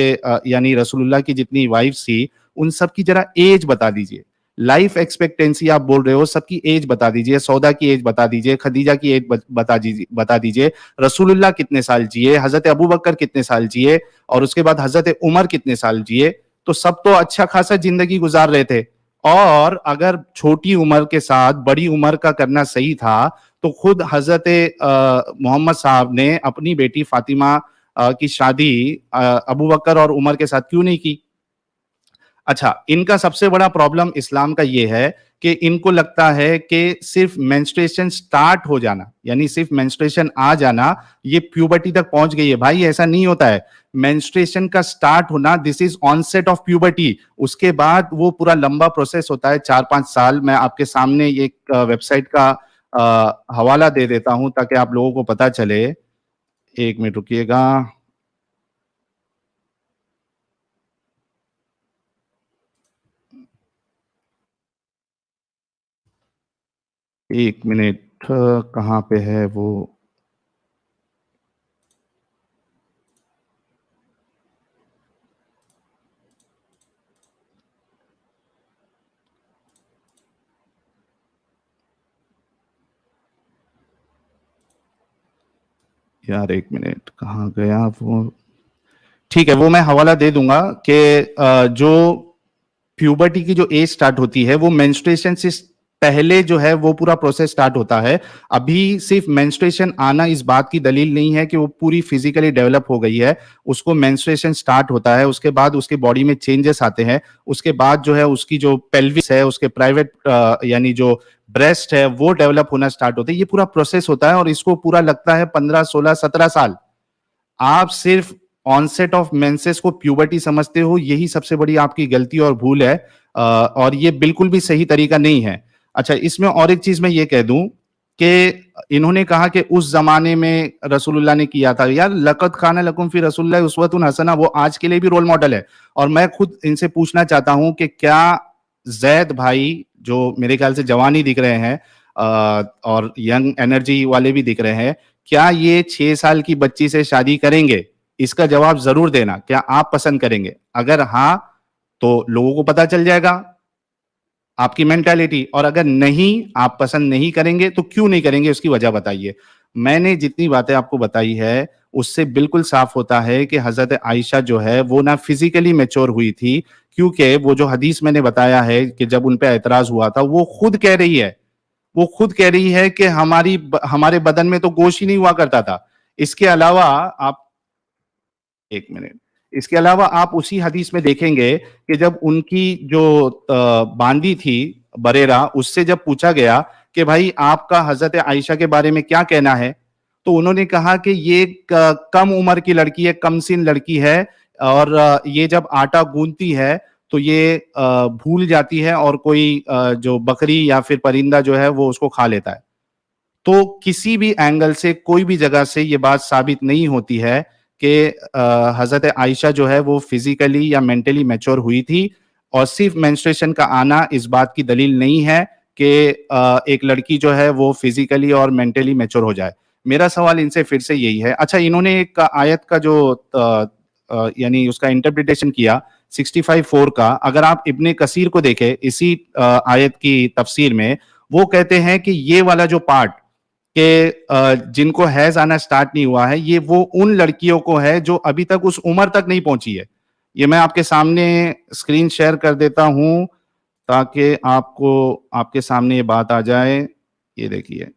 यानी रसूलुल्लाह की जितनी वाइफ थी उन सब की जरा एज बता दीजिए। लाइफ एक्सपेक्टेंसी आप बोल रहे हो, सबकी एज बता दीजिए। सौदा की एज बता दीजिए, खदीजा की एज बता दीजिए। रसूलुल्लाह कितने साल जिए, हजरत अबू बकर कितने साल जिए, और उसके बाद हजरत उमर कितने साल जिए। तो सब तो अच्छा खासा जिंदगी गुजार रहे थे। और अगर छोटी उम्र के साथ बड़ी उम्र का करना सही था तो खुद हजरत मोहम्मद साहब ने अपनी बेटी फातिमा की शादी अबू बकर और उमर के साथ क्यों नहीं की। अच्छा, इनका सबसे बड़ा प्रॉब्लम इस्लाम का ये है कि इनको लगता है कि सिर्फ मेंस्ट्रुएशन स्टार्ट हो जाना, यानी सिर्फ मेंस्ट्रुएशन आ जाना, ये प्यूबर्टी तक पहुंच गई है। भाई ऐसा नहीं होता है। मेंस्ट्रुएशन का स्टार्ट होना, this is onset of puberty. उसके बाद वो पूरा लंबा प्रोसेस होता है, 4-5 साल। मैं आपके सामने एक वेबसाइट का हवाला दे देता हूं ताकि आप लोगों को पता चले। 1 मिनट रुकिएगा। एक मिनट, कहाँ पे है वो? यार 1 मिनट, कहाँ गया वो? ठीक है, वो मैं हवाला दे दूंगा कि जो प्यूबर्टी की जो एज स्टार्ट होती है वो मेंस्ट्रुएशन से पहले जो है वो पूरा प्रोसेस स्टार्ट होता है। अभी सिर्फ मेंस्ट्रुएशन आना इस बात की दलील नहीं है कि वो पूरी फिजिकली डेवलप हो गई है। उसको मेंस्ट्रुएशन स्टार्ट होता है, उसके बाद उसके बॉडी में चेंजेस आते हैं, उसके बाद जो है उसकी जो पेल्विस है, उसके प्राइवेट यानी जो ब्रेस्ट है वो डेवलप होना स्टार्ट होते हैं। ये पूरा प्रोसेस होता है और इसको पूरा लगता है 15, 16, 17 साल। आप सिर्फ ऑनसेट ऑफ मेंसेस को प्यूबर्टी समझते हो, यही सबसे बड़ी आपकी गलती और भूल है। और ये बिल्कुल भी सही तरीका नहीं है। अच्छा, इसमें और एक चीज मैं ये कह दूं कि इन्होंने कहा कि उस जमाने में रसूलुल्लाह ने किया था। यार, लक़द काना लकुम फी रसूलिल्लाहि उस्वतुन हसना वो आज के लिए भी रोल मॉडल है। और मैं खुद इनसे पूछना चाहता हूं कि क्या जैद भाई, जो मेरे ख्याल से जवान ही दिख रहे हैं और यंग एनर्जी वाले भी दिख रहे हैं, क्या ये 6 साल की बच्ची से शादी करेंगे? इसका जवाब जरूर देना। क्या आप पसंद करेंगे? अगर हाँ, तो लोगों को पता चल जाएगा आपकी मेंटालिटी। और अगर नहीं, आप पसंद नहीं करेंगे, तो क्यों नहीं करेंगे उसकी वजह बताइए। मैंने जितनी बातें आपको बताई है उससे बिल्कुल साफ होता है कि हजरत आयशा जो है वो ना फिजिकली मैच्योर हुई थी, क्योंकि वो जो हदीस मैंने बताया है कि जब उन पे एतराज हुआ था, वो खुद कह रही है, वो खुद कह रही है कि हमारे बदन में तो गोश्त ही नहीं हुआ करता था। इसके अलावा आप, 1 मिनट, इसके अलावा आप उसी हदीस में देखेंगे कि जब उनकी जो बांदी थी बरेरा, उससे जब पूछा गया कि भाई आपका हजरत आयशा के बारे में क्या कहना है, तो उन्होंने कहा कि ये कम उम्र की लड़की है, कम सिन लड़की है, और ये जब आटा गूंथती है तो ये भूल जाती है और कोई जो बकरी या फिर परिंदा जो है वो उसको खा लेता है। तो किसी भी एंगल से, कोई भी जगह से ये बात साबित नहीं होती है कि हजरत आयशा जो है वो फिजिकली या मेंटली मैच्योर हुई थी। और सिर्फ मेंस्ट्रुएशन का आना इस बात की दलील नहीं है कि एक लड़की जो है वो फिजिकली और मेंटली मैच्योर हो जाए। मेरा सवाल इनसे फिर से यही है। अच्छा, इन्होंने एक आयत का जो यानी उसका इंटरप्रिटेशन किया 65:4 का, अगर आप इब्ने कसीर को देखें इसी आयत की तफसीर में, वो कहते हैं कि ये वाला जो पार्ट कि जिनको हैज आना स्टार्ट नहीं हुआ है, ये वो उन लड़कियों को है जो अभी तक उस उम्र तक नहीं पहुंची है। ये मैं आपके सामने स्क्रीन शेयर कर देता हूं ताकि आपको आपके सामने ये बात आ जाए। ये देखिए,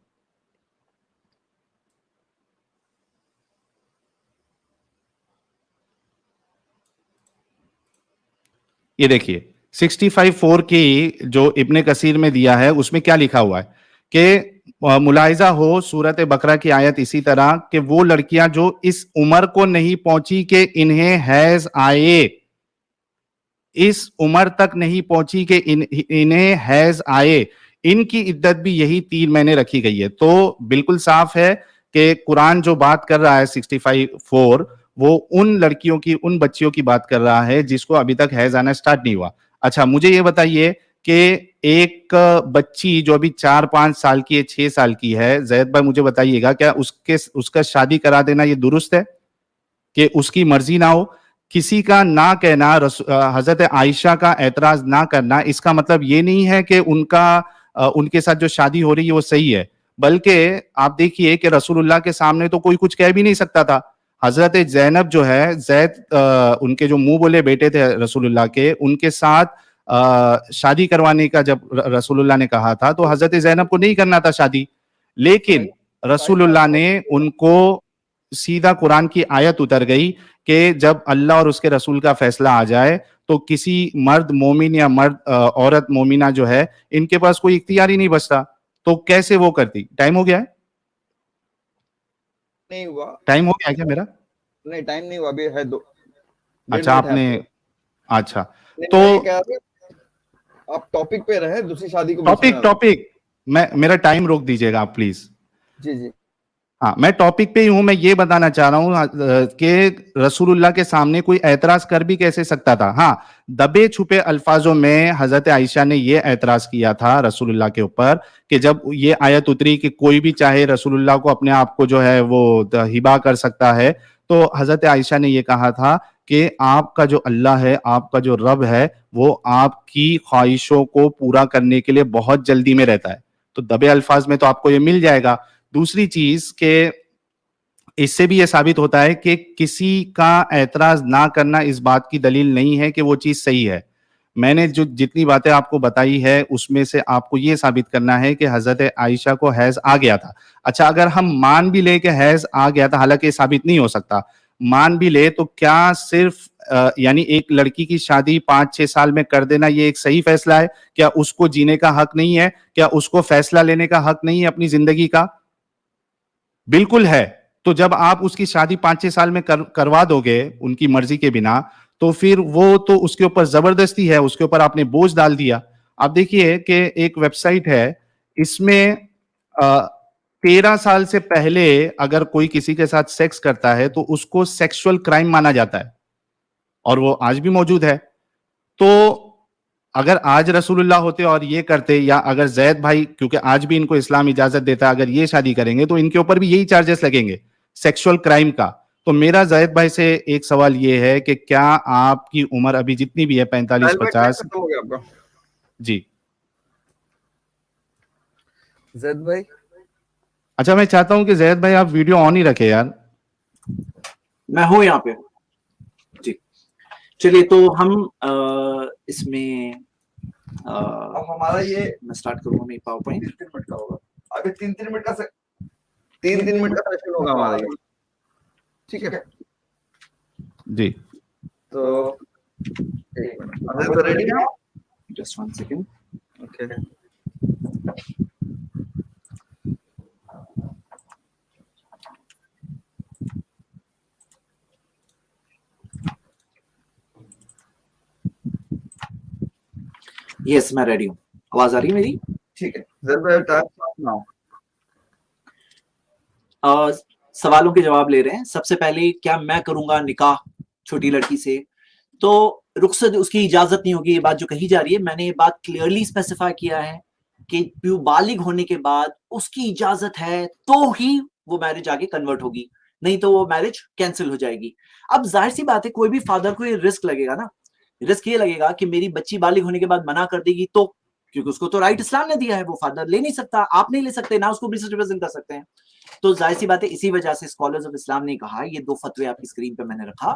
ये देखिए 65:4 की जो इब्ने कसीर में दिया है उसमें क्या लिखा हुआ है कि मुलाहिजा हो सूरत बकरा की आयत इसी तरह कि वो लड़कियां जो इस उम्र को नहीं पहुंची कि इन्हें हैज आए, इस उम्र तक नहीं पहुंची कि इन्हें हैज आए, इनकी इद्दत भी यही 3 महीने रखी गई है। तो बिल्कुल साफ है कि कुरान जो बात कर रहा है 65:4, वो उन लड़कियों की, उन बच्चियों की बात कर रहा है जिसको अभी तक हैज आना स्टार्ट नहीं हुआ। अच्छा, मुझे ये बताइए कि एक बच्ची जो अभी 4-5 साल की है, 6 साल की है, जैद भाई मुझे बताइएगा, क्या उसका शादी करा देना ये दुरुस्त है कि उसकी मर्जी ना हो? किसी का ना कहना, हजरत आयशा का एतराज ना करना, इसका मतलब ये नहीं है कि उनके साथ जो शादी हो रही है वो सही है। बल्कि आप देखिए कि रसूलुल्लाह के सामने तो कोई कुछ कह भी नहीं सकता था। हजरत जैनब जो है, उनके जो मुंह बोले बेटे थे रसूलुल्लाह के, उनके साथ शादी करवाने का जब रसूलुल्लाह ने कहा था तो हजरत जैनब को नहीं करना था शादी, लेकिन रसूलुल्लाह ने उनको, सीधा कुरान की आयत उतर गई कि जब अल्लाह और उसके रसूल का फैसला आ जाए तो किसी मर्द मोमिन या मर्द औरत मोमिना जो है, इनके पास कोई इख्तियार ही नहीं बचता, तो कैसे वो करती? टाइम हो गया है? नहीं हुआ। टाइम हो गया है क्या मेरा? नहीं, टाइम नहीं हुआ, अभी है 1.5 अच्छा मिनट है आपने, आपके। अच्छा नहीं, तो मैं ये कह रहा था, आप टॉपिक पे रहे, दूसरी शादी को बीच में टॉपिक ना लाएं। टॉपिक मेरा टाइम रोक दीजिएगा आप प्लीज। जी जी। हाँ, मैं टॉपिक पे ही हूं। मैं ये बताना चाह रहा हूं कि रसूलुल्लाह के सामने कोई एतराज कर भी कैसे सकता था। हाँ, दबे छुपे अल्फाजों में हजरत आयशा ने ये एतराज किया था रसूलुल्लाह के ऊपर कि जब ये आयत उतरी कि कोई भी चाहे रसूलुल्लाह को अपने आप को जो है वो हिबा कर सकता है, तो हजरत आयशा ने ये कहा था कि आपका जो अल्लाह है, आपका जो रब है, वो आपकी ख्वाहिशों को पूरा करने के लिए बहुत जल्दी में रहता है। तो दबे अल्फाज में तो आपको ये मिल जाएगा। दूसरी चीज के इससे भी यह साबित होता है कि किसी का ऐतराज ना करना इस बात की दलील नहीं है कि वो चीज सही है। मैंने जो जितनी बातें आपको बताई है उसमें से आपको यह साबित करना है कि हजरत आयशा को हैज आ गया था। अच्छा, अगर हम मान भी ले कि हैज आ गया था, हालांकि साबित नहीं हो सकता, मान भी ले, तो क्या सिर्फ यानी एक लड़की की शादी 5-6 साल में कर देना ये एक सही फैसला है? क्या उसको जीने का हक नहीं है? क्या उसको फैसला लेने का हक नहीं है अपनी जिंदगी का? बिल्कुल है। तो जब आप उसकी शादी 5-6 साल में करवा दोगे उनकी मर्जी के बिना, तो फिर वो तो उसके ऊपर जबरदस्ती है, उसके ऊपर आपने बोझ डाल दिया। आप देखिए कि एक वेबसाइट है, इसमें 13 साल से पहले अगर कोई किसी के साथ सेक्स करता है तो उसको सेक्सुअल क्राइम माना जाता है, और वो आज भी मौजूद है। तो अगर आज रसूलुल्लाह होते और ये करते, या अगर जैद भाई, क्योंकि आज भी इनको इस्लाम इजाजत देता है, अगर ये शादी करेंगे तो इनके ऊपर भी यही चार्जेस लगेंगे सेक्सुअल क्राइम का। तो मेरा जैद भाई से एक सवाल ये है कि क्या आपकी उम्र अभी जितनी भी है, 45-50? खत्म हो गया आपका? जी जैद भाई। अच्छा, मैं चाहता हूं कि जैद भाई आप वीडियो ऑन ही रखे यार। मैं हूं यहाँ पे जी। चलिए, तो हम इसमें अब हमारा ये मैं स्टार्ट करूंगा मेरी पावर पॉइंट। 3 मिनट का होगा, अभी 3-3 मिनट का 3-3 मिनट का सेशन होगा हमारा ये, ठीक है? जी, तो एक मिनट, अगर तो रेडी है? Just 1 second. ओके। यस, मैं रेडी हूँ। आवाज आ रही है मेरी? ठीक है, जैद भाई टाइम सुनाओ। सवालों के जवाब ले रहे हैं। सबसे पहले, क्या मैं करूंगा निकाह छोटी लड़की से? तो रुखसत, उसकी इजाजत नहीं होगी, ये बात जो कही जा रही है, मैंने ये बात क्लियरली स्पेसिफाई किया है कि बालिग होने के बाद उसकी इजाजत है तो ही वो मैरिज आगे कन्वर्ट होगी, नहीं तो वो मैरिज कैंसिल हो जाएगी। अब जाहिर सी बात है, कोई भी फादर को ये रिस्क लगेगा ना, रिस्क ये लगेगा कि मेरी बच्ची बालिग होने के बाद मना कर देगी तो, क्योंकि उसको तो राइट इस्लाम ने दिया है, वो फादर ले नहीं सकता, आप नहीं ले सकते ना, उसको भी रिप्रेजेंट कर सकते हैं। तो जाहिर सी बात है, इसी वजह से स्कॉलर्स ऑफ इस्लाम ने कहा, ये 2 फतवे आपकी स्क्रीन पे मैंने रखा,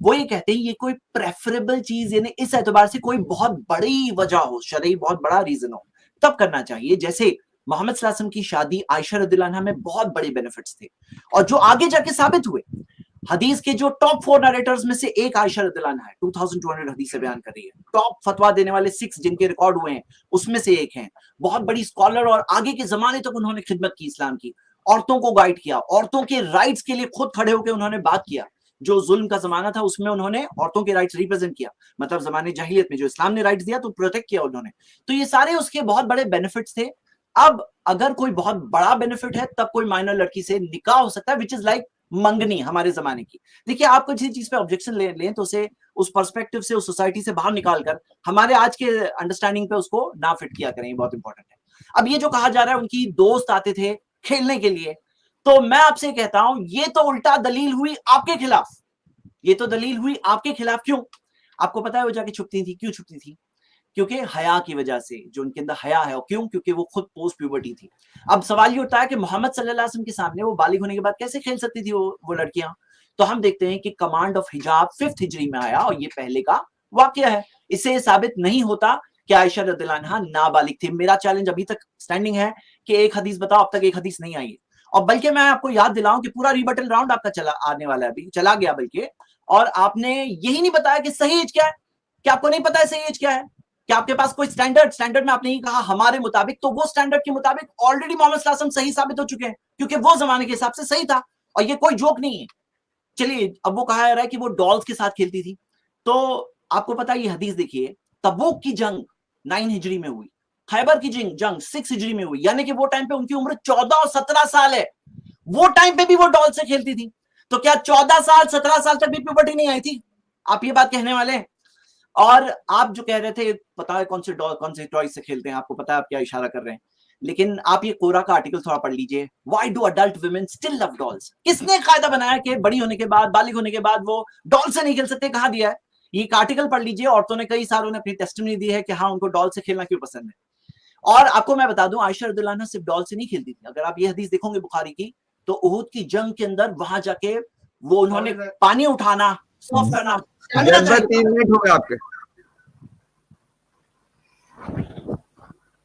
वो ये कहते हैं ये कोई प्रेफरेबल चीज, यानी इस एतबार से कोई बहुत बड़ी वजह हो, शरई बहुत बड़ा रीजन हो, तब करना चाहिए। जैसे मोहम्मद सल्लल्लाहु अलैहि वसल्लम की शादी आयशा रदियल्लाहु अन्हा में बहुत बड़े बेनिफिट्स थे, और जो आगे जाके साबित हुए। हदीस के जो टॉप 4 नरेटर्स में से एक आयशा रदियल्लाहु अन्हा है, 2200 हदीसें बयान कर रही है। टॉप फतवा देने वाले 6 जिनके रिकॉर्ड हुए हैं, उसमें से एक हैं। बहुत बड़ी स्कॉलर, और आगे के जमाने तक उन्होंने खिदमत की इस्लाम की, औरतों को गाइड किया, औरतों के राइट्स के लिए खुद खड़े होकर उन्होंने बात किया। जो जुल्म का जमाना था उसमें उन्होंने औरतों के राइट्स रिप्रेजेंट किया, मतलब जमाने जहीलियत में जो इस्लाम ने राइट्स दिया तो प्रोटेक्ट किया उन्होंने। तो ये सारे उसके बहुत बड़े बेनिफिट्स थे। अब अगर कोई बहुत बड़ा बेनिफिट है, तब कोई माइनर लड़की से निकाह हो सकता है, विच इज लाइक मंगनी हमारे जमाने की। देखिए, आप किसी चीज पे ऑब्जेक्शन लें तो उसे उस पर्सपेक्टिव से, उस सोसाइटी से बाहर निकालकर हमारे आज के अंडरस्टैंडिंग पे उसको ना फिट किया करें, ये बहुत इंपॉर्टेंट है। अब ये जो कहा जा रहा है उनकी दोस्त आते थे खेलने के लिए, तो मैं आपसे कहता हूं, ये तो उल्टा दलील हुई आपके खिलाफ, ये तो दलील हुई आपके खिलाफ। क्यों? आपको पता है वो जाके छुपती थी, क्यों छुपती थी? क्योंकि हया की वजह से, जो उनके अंदर हया है। और क्यों? क्योंकि वो खुद पोस्ट प्यूबर्टी थी। अब सवाल ये उठता है कि मोहम्मद सल्लल्लाहु अलैहि वसल्लम के सामने वो बालिग होने के बाद कैसे खेल सकती थी वो लड़कियां? तो हम देखते हैं कि कमांड ऑफ हिजाब 5th हिजरी में आया, और ये पहले का वाकया है। इससे साबित नहीं होता कि आयशा रदियल्लाहु अन्हा नाबालिग थी। मेरा चैलेंज अभी तक स्टैंडिंग है कि एक हदीस बताओ, अब तक एक हदीस नहीं आई है। और बल्कि मैं आपको याद दिलाऊं कि पूरा रिबटल राउंड आपका चला आने वाला है, अभी चला गया बल्कि, और आपने यही नहीं बताया कि सही एज क्या है। क्या आपको नहीं पता है सही एज क्या है? क्या आपके पास कोई स्टैंडर्ड में आपने ही कहा हमारे मुताबिक, तो वो स्टैंडर्ड के मुताबिक ऑलरेडी मोहम्मद सल्लल्लाहु अलैहि वसल्लम सही साबित हो चुके हैं, क्योंकि वो जमाने के हिसाब से सही था, और ये कोई जोक नहीं है। चलिए, अब वो कहा जा रहा है कि वो डॉल्स के साथ खेलती थी, तो आपको पता है ये हदीस देखिए, तबूक की जंग 9 हिजरी में हुई, खैबर की जंग 6 हिजरी में हुई, यानी कि वो टाइम पे उनकी उम्र 14 और 17 साल है। वो टाइम पे भी वो डॉल से खेलती थी, तो क्या 14 साल 17 साल तक भी प्यूबर्टी नहीं आई थी? आप ये बात कहने वाले हैं? और आप जो कह रहे थे पता है कौन से डॉल कौन से टॉय से खेलते हैं, आपको पता है आप क्या इशारा कर रहे हैं, लेकिन आप ये कोरा का आर्टिकल थोड़ा पढ़ लीजिए, why do adult women still love dolls. किसने कायदा बनाया कि बड़ी होने के बाद, बालिग होने के बाद वो डॉल से नहीं खेल सकते? कहा दिया है? ये आर्टिकल पढ़ लीजिए, औरतों ने कई सारों ने अपनी टेस्टिमनी दी है कि हाँ उनको डॉल से खेलना क्यों पसंद है। और आपको मैं बता दूं, आयशा रज़ियल्लाहु अन्हा सिर्फ डॉल से नहीं खेलती थी। अगर आप ये हदीस देखोगे बुखारी की, तो उहुद की जंग के अंदर वहां जाके वो उन्होंने पानी उठाना, साफ करना। 3 मिनट हो गए आपके।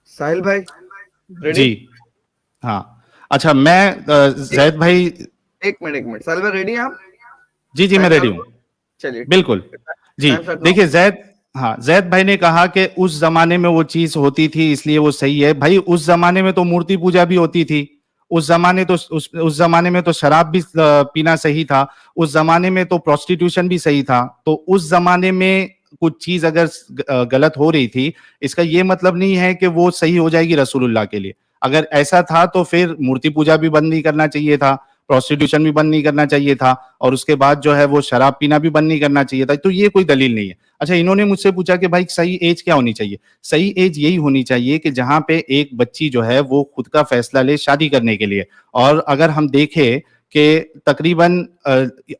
साहिल भाई रेडी? जी हाँ। अच्छा मैं जैद भाई, एक मिनट साहिल भाई रेडी हैं आप? जी मैं रेडी हूँ, चलिए बिल्कुल जी। देखिए जैद भाई ने कहा कि उस जमाने में वो चीज होती थी इसलिए वो सही है। भाई उस जमाने में तो मूर्ति पूजा भी होती थी, उस जमाने में तो शराब भी पीना सही था, उस जमाने में तो प्रोस्टिट्यूशन भी सही था। तो उस जमाने में कुछ चीज अगर गलत हो रही थी, इसका ये मतलब नहीं है कि वो सही हो जाएगी रसूलुल्लाह के लिए। अगर ऐसा था तो फिर मूर्ति पूजा भी बंद नहीं करना चाहिए था, प्रोस्टिट्यूशन भी बंद नहीं करना चाहिए था, और उसके बाद जो है वो शराब पीना भी बंद नहीं करना चाहिए था। तो ये कोई दलील नहीं है। अच्छा, इन्होंने मुझसे पूछा कि भाई सही एज क्या होनी चाहिए? सही एज यही होनी चाहिए कि जहां पे एक बच्ची जो है वो खुद का फैसला ले शादी करने के लिए। और अगर हम देखें कि तकरीबन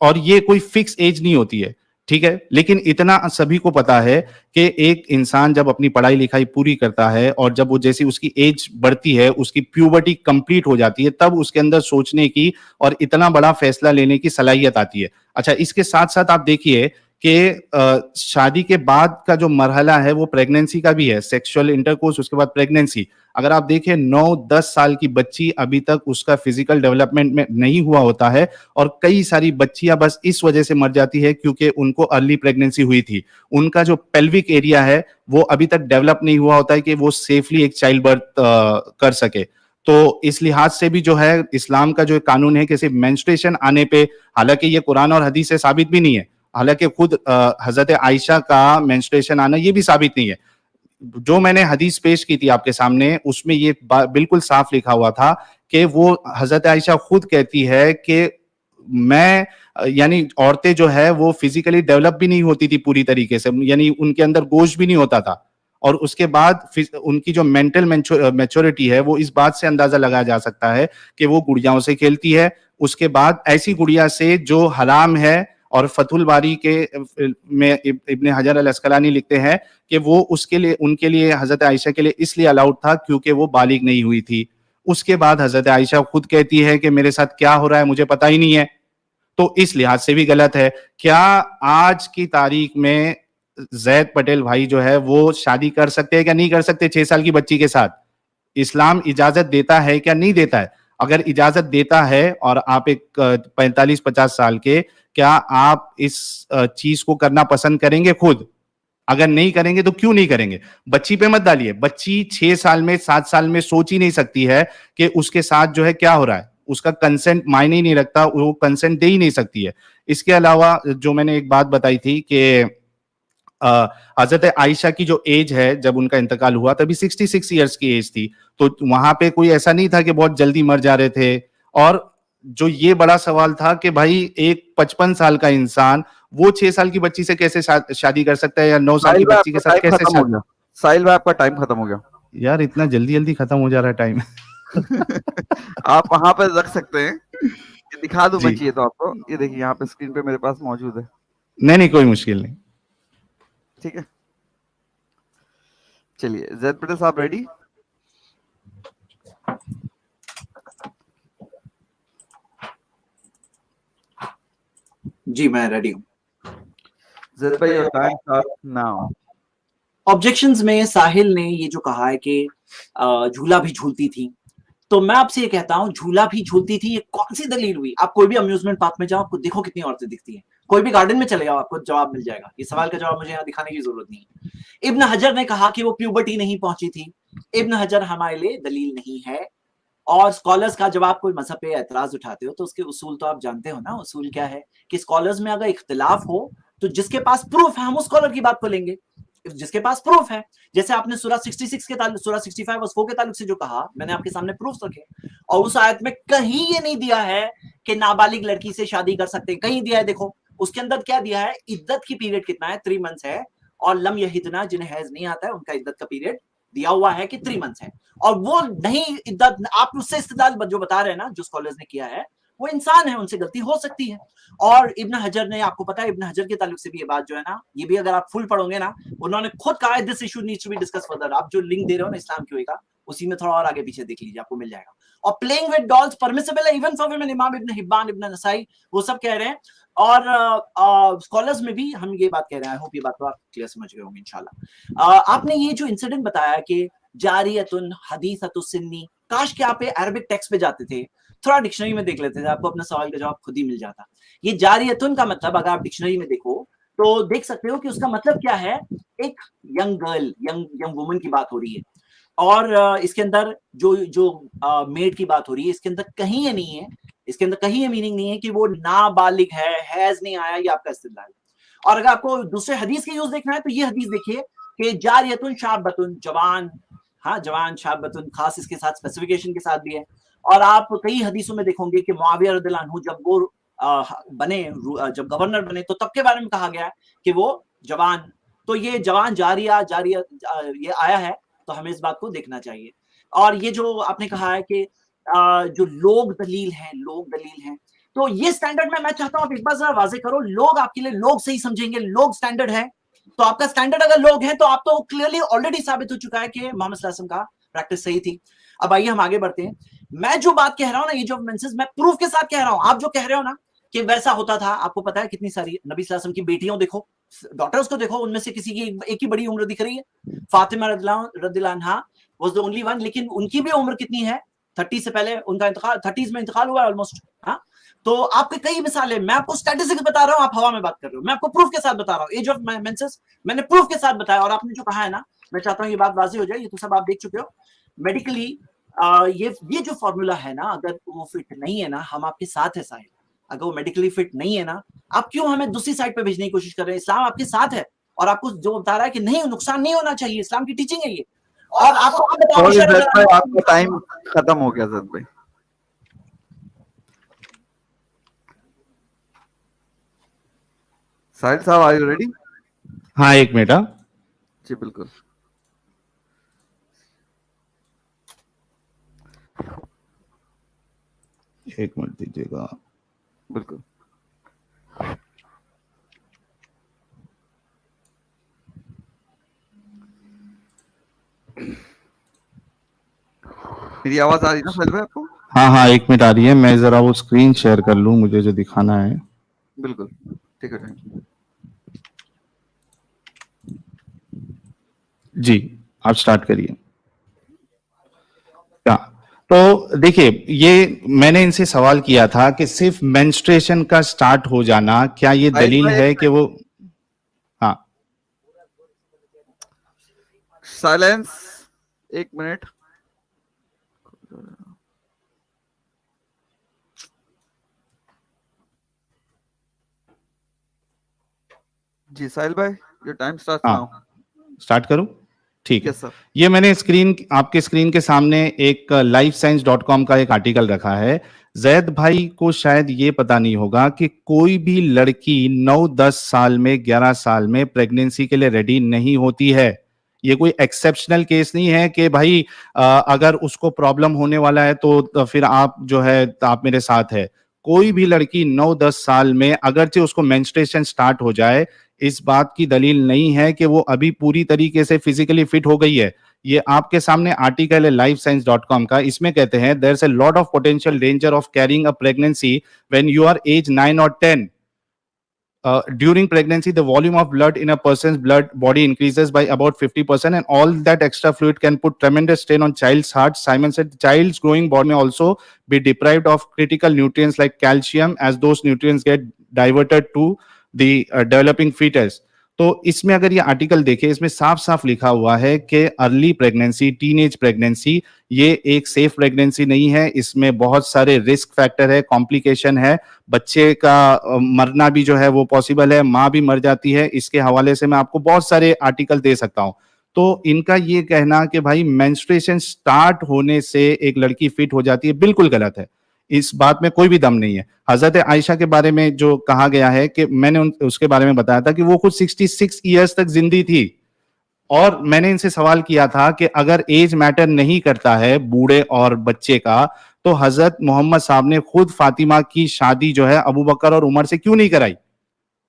और ये कोई फिक्स एज नहीं होती है, ठीक है, लेकिन इतना सभी को पता है कि एक इंसान जब अपनी पढ़ाई लिखाई पूरी करता है और जब वो जैसी उसकी एज बढ़ती है, उसकी प्यूबर्टी कंप्लीट हो जाती है, तब उसके अंदर सोचने की और इतना बड़ा फैसला लेने की सलाहियत आती है। अच्छा, इसके साथ साथ आप देखिए कि शादी के बाद का जो मरहला है वो प्रेगनेंसी का भी है, सेक्सुअल इंटरकोर्स, उसके बाद प्रेगनेंसी। अगर आप देखें 9-10 साल की बच्ची अभी तक उसका फिजिकल डेवलपमेंट में नहीं हुआ होता है, और कई सारी बच्चियां बस इस वजह से मर जाती है क्योंकि उनको अर्ली प्रेगनेंसी हुई थी। उनका जो पेल्विक एरिया है वो अभी तक डेवलप नहीं हुआ होता है कि वो सेफली एक चाइल्ड बर्थ कर सके। तो इस लिहाज से भी जो है इस्लाम का जो कानून है कि सिर्फ मेंस्ट्रुएशन आने पे, हालांकि ये कुरान और हदीस से साबित भी नहीं है, हालांकि खुद हजरत आयशा का मेंस्ट्रुएशन आना ये भी साबित नहीं है। जो मैंने हदीस पेश की थी आपके सामने, उसमें ये बिल्कुल साफ लिखा हुआ था कि वो हजरत आयशा खुद कहती है कि मैं यानी औरतें जो है वो फिजिकली डेवलप भी नहीं होती थी पूरी तरीके से, यानी उनके अंदर गोश्त भी नहीं होता था, और उसके बाद उनकी जो मेंटल मैच्योरिटी है वो इस बात से अंदाजा लगाया जा सकता है कि वो गुड़ियाओं से खेलती है। उसके बाद ऐसी गुड़िया से जो हराम है, और फतहुल बारी के में इब्ने हजर अल अस्कलानी लिखते हैं कि वो उसके लिए, उनके लिए, हजरत आयशा के लिए इसलिए अलाउड था क्योंकि वो बालिग नहीं हुई थी। उसके बाद हजरत आयशा खुद कहती है कि मेरे साथ क्या हो रहा है मुझे पता ही नहीं है। तो इस लिहाज से भी गलत है। क्या आज की तारीख में जैद पटेल भाई जो है वो शादी कर सकते हैं क्या नहीं कर सकते 6 साल की बच्ची के साथ? इस्लाम इजाजत देता है क्या नहीं देता है? अगर इजाजत देता है और आप एक 45-50 साल के, क्या आप इस चीज को करना पसंद करेंगे खुद? अगर नहीं करेंगे तो क्यों नहीं करेंगे? बच्ची पे मत डालिए। बच्ची 6 साल में, 7 साल में सोच ही नहीं सकती है कि उसके साथ जो है क्या हो रहा है, उसका कंसेंट मायने ही नहीं रखता, वो कंसेंट दे ही नहीं सकती है। इसके अलावा जो मैंने एक बात बताई थी कि हजरत आयशा की जो एज है जब उनका इंतकाल हुआ तभी 66 ईयर्स की एज थी, तो वहां पे कोई ऐसा नहीं था कि बहुत जल्दी मर जा रहे थे। और जो ये बड़ा सवाल था कि भाई एक 55 साल का इंसान वो 6 साल की बच्ची से कैसे शादी कर सकता है, या 9 साल की बच्ची के साथ कैसे शादी? साहिल भाई आपका टाइम खत्म हो गया यार, इतना जल्दी जल्दी खत्म हो जा रहा है टाइम। आप वहां पे रख सकते हैं, ये दिखा दूं मैं चाहिए तो आपको, ये देखिए यहाँ पे स्क्रीन पे मेरे पास मौजूद है। नहीं कोई मुश्किल नहीं, ठीक है। चलिए जैद पटेल साहब रेडी? जी मैं रेडी हूँ। जैद भाई your time start now. Objections में साहिल ने ये जो कहा है कि झूला भी झूलती थी, तो मैं आपसे ये कहता हूँ, झूला भी झूलती थी, ये कौन सी दलील हुई? आप कोई भी अम्यूजमेंट पार्क में जाओ, आपको देखो कितनी औरतें दिखती हैं, कोई भी गार्डन में चले जाओ, आपको जवाब मिल जाएगा। ये सवाल का जवाब मुझे यहाँ दिखाने की जरूरत नहीं है। इब्न हजर ने कहा कि वो प्यूबर्टी नहीं पहुंची थी, इब्न हजर हमारे लिए दलील नहीं है। और स्कॉलर्स का जब आप कोई मजहब पे एतराज उठाते हो तो उसके उसूल तो आप जानते हो ना। उसूल क्या है कि स्कॉलर्स में अगर इख्तिलाफ हो तो जिसके पास प्रूफ है हम उस स्कॉलर की बात को लेंगे, जिसके पास प्रूफ है। जैसे आपने सूरह 66 के ताल्लुक, सूरह 65 वर्स 4 के ताल्लुक से जो कहा, मैंने आपके सामने प्रूफ रखे, और उस आयत में कहीं ये नहीं दिया है कि नाबालिग लड़की से शादी कर सकते हैं, कहीं दिया है। देखो उसके अंदर क्या दिया है, इद्दत की पीरियड कितना है, 3 मंथ्स है, और लम यहिदना जिन्हें हैज नहीं आता है उनका इद्दत का पीरियड दिया हुआ है कि 3 मंथ्स है। और वो नहीं इद्दत, आप उससे इस्तेदलाल जो बता रहे हैं ना, जो स्कॉलर्स ने किया है, वो इंसान है, उनसे गलती हो सकती है। और इब्न हजर ने, आपको पता है इब्न हजर के ताल्लुक से भी ये बात जो है ना, ये भी अगर आप फुल पढ़ोगे ना, उन्होंने खुद कहा है this issue needs to be discuss further. आप जो लिंक दे रहे हो ना इस्लाम क्यूए का, उसी में थोड़ा और आगे पीछे देख लीजिए, आपको मिल जाएगा। और प्लेइंग विद डॉल्स परमिसिबल है इवन फॉर वुमेन, इमाम इब्न हिब्बान, इब्न नसाई, वो सब कह रहे हैं। और स्कॉलर्स में भी हम ये बात कह रहे हैं। आई होप ये बात तो आप क्लियर समझ गए होंगे इंशाल्लाह। आपने ये जो इंसिडेंट बताया कि जारियतुन हदीसतुस्सिन्नी, काश के आप अरबिक टेक्स्ट पे जाते थे, थोड़ा डिक्शनरी में देख लेते थे, आपको अपना सवाल का जवाब खुद ही मिल जाता। ये जारियतुन का मतलब अगर आप डिक्शनरी में देखो तो देख सकते हो कि उसका मतलब क्या है, एक यंग गर्ल, यंग वुमन की बात हो रही है। और इसके अंदर जो मेड की बात हो रही है, इसके अंदर कहीं ये नहीं है, इसके अंदर कहीं ये मीनिंग नहीं है कि वो नाबालिग है, हैज नहीं आया, ये आपका इस्तेदलाल है। और अगर आपको दूसरे हदीस के यूज देखना है तो ये हदीस देखिए कि जारियतुन शाबतुन, जवान, हाँ जवान, शाबतुन खास इसके साथ स्पेसिफिकेशन के साथ भी है। और आप कई हदीसों में देखोगे कि मुआविया रदियल्लाहु अन्हु जब वो बने, जब गवर्नर बने, तो तब के बारे में कहा गया कि वो जवान। तो ये जवान जारिया ये आया है, तो हमें इस बात को देखना चाहिए। और ये जो आपने कहा है कि जो लोग दलील हैं, तो ये स्टैंडर्ड में मैं चाहता हूं आप एक बार जरा वाजे करो, लोग आपके लिए लोग सही समझेंगे, लोग स्टैंडर्ड है। तो आपका स्टैंडर्ड अगर लोग हैं तो आप तो क्लियरली ऑलरेडी साबित हो चुका है कि मोहम्मद सल्लल्लाहु अलैहि वसल्लम का प्रैक्टिस सही थी। अब आइए हम आगे बढ़ते हैं। मैं जो बात कह रहा हूं ना, ये जो मेंसेस मैं प्रूफ के साथ कह रहा हूं, आप जो कह रहे हो ना कि वैसा होता था, आपको पता है कितनी सारी नबी सल्लल्लाहु अलैहि वसल्लम की बेटियों देखो, डॉटर्स को देखो, उनमें से किसी की एक ही बड़ी उम्र दिख रही है, फातिमा रदियल्लाहु अन्हा वाज द ओनली वन, लेकिन उनकी भी उम्र कितनी है, 30 से पहले उनका इंतकाल, 30s में इंतकाल हुआ है ऑलमोस्ट। हाँ, तो आपके कई मिसालें, मैं आपको स्टैटिस्टिक्स बता रहा हूं, आप हवा में बात कर रहे हो, मैं आपको प्रूफ के साथ बता रहा हूं। एज ऑफ मेंसेस मैंने प्रूफ के साथ बताया, और आपने जो कहा है ना, मैं चाहता हूं ये बात वाज़ेह हो जाए, ये तो सब आप देख चुके हो मेडिकली। ये जो फॉर्मूला है ना, अगर वो फिट नहीं है ना, हम आपके साथ है साहिल, अगर वो मेडिकली फिट नहीं है ना, आप क्यों हमें दूसरी साइड पे भेजने की कोशिश कर रहे हैं? इस्लाम आपके साथ है, और आपको जो बता रहा है कि नहीं, नुकसान नहीं होना चाहिए, इस्लाम की टीचिंग है ये। और आपको आपका टाइम खत्म हो गया जद भाई। साहिल साहब, आर यू रेडी? हाँ, एक मिनट। जी बिल्कुल। एक मिनट दीजिएगा। बिल्कुल। मेरी आवाज आ रही है ना साहिल भाई आपको? हाँ हाँ, एक मिनट आ रही है, मैं जरा वो स्क्रीन शेयर कर लूं, मुझे जो दिखाना है। बिल्कुल ठीक है, थैंक यू जी, आप स्टार्ट करिए। तो देखिए, ये मैंने इनसे सवाल किया था कि सिर्फ मेंस्ट्रुएशन का स्टार्ट हो जाना, क्या ये दलील है कि वो, हाँ साइलेंस, एक मिनट। जी साहिल भाई, your time starts now. Start करूं? ठीक है। Yes sir. ये मैंने आपके स्क्रीन के सामने एक lifescience.com का एक आर्टिकल रखा है। जैद भाई को शायद ये पता नहीं होगा कि कोई भी लड़की 9-10 साल में, 11 साल में प्रेगनेंसी के लिए रेडी नहीं होती है। ये कोई एक्सेप्शनल केस नहीं है कि भाई अगर उसको प्रॉब्लम होने वाला है तो फिर आप जो है आप मेरे साथ है। कोई भी लड़की 9-10 साल में अगरचे उसको मेंस्ट्रुएशन स्टार्ट हो जाए, इस बात की दलील नहीं है कि वो अभी पूरी तरीके से फिजिकली फिट हो गई है। ये आपके सामने आर्टिकल है lifescience.com का, इसमें कहते हैं there is a lot of potential danger of carrying a pregnancy when you are age 9 और 10। during pregnancy, the volume of blood in a person's blood body increases by about 50%, and all that extra fluid can put tremendous strain on child's heart. Simon said the child's growing body may also be deprived of critical nutrients like calcium, as those nutrients get diverted to the developing fetus. तो इसमें अगर ये आर्टिकल देखें, इसमें साफ साफ लिखा हुआ है कि अर्ली प्रेगनेंसी, टीनेज प्रेगनेंसी, ये एक सेफ प्रेगनेंसी नहीं है, इसमें बहुत सारे रिस्क फैक्टर है, कॉम्प्लिकेशन है, बच्चे का मरना भी जो है वो पॉसिबल है, माँ भी मर जाती है। इसके हवाले से मैं आपको बहुत सारे आर्टिकल दे सकता हूं। तो इनका ये कहना कि भाई मेंस्ट्रुएशन स्टार्ट होने से एक लड़की फिट हो जाती है, बिल्कुल गलत है। इस बात में कोई भी दम नहीं है। हजरत आयशा के बारे में जो कहा गया है कि मैंने उसके बारे में बताया था कि वो खुद 66 ईयर्स तक जिंदी थी, और मैंने इनसे सवाल किया था कि अगर एज मैटर नहीं करता है बूढ़े और बच्चे का, तो हजरत मोहम्मद साहब ने खुद फातिमा की शादी जो है अबू बकर और उमर से क्यों नहीं कराई,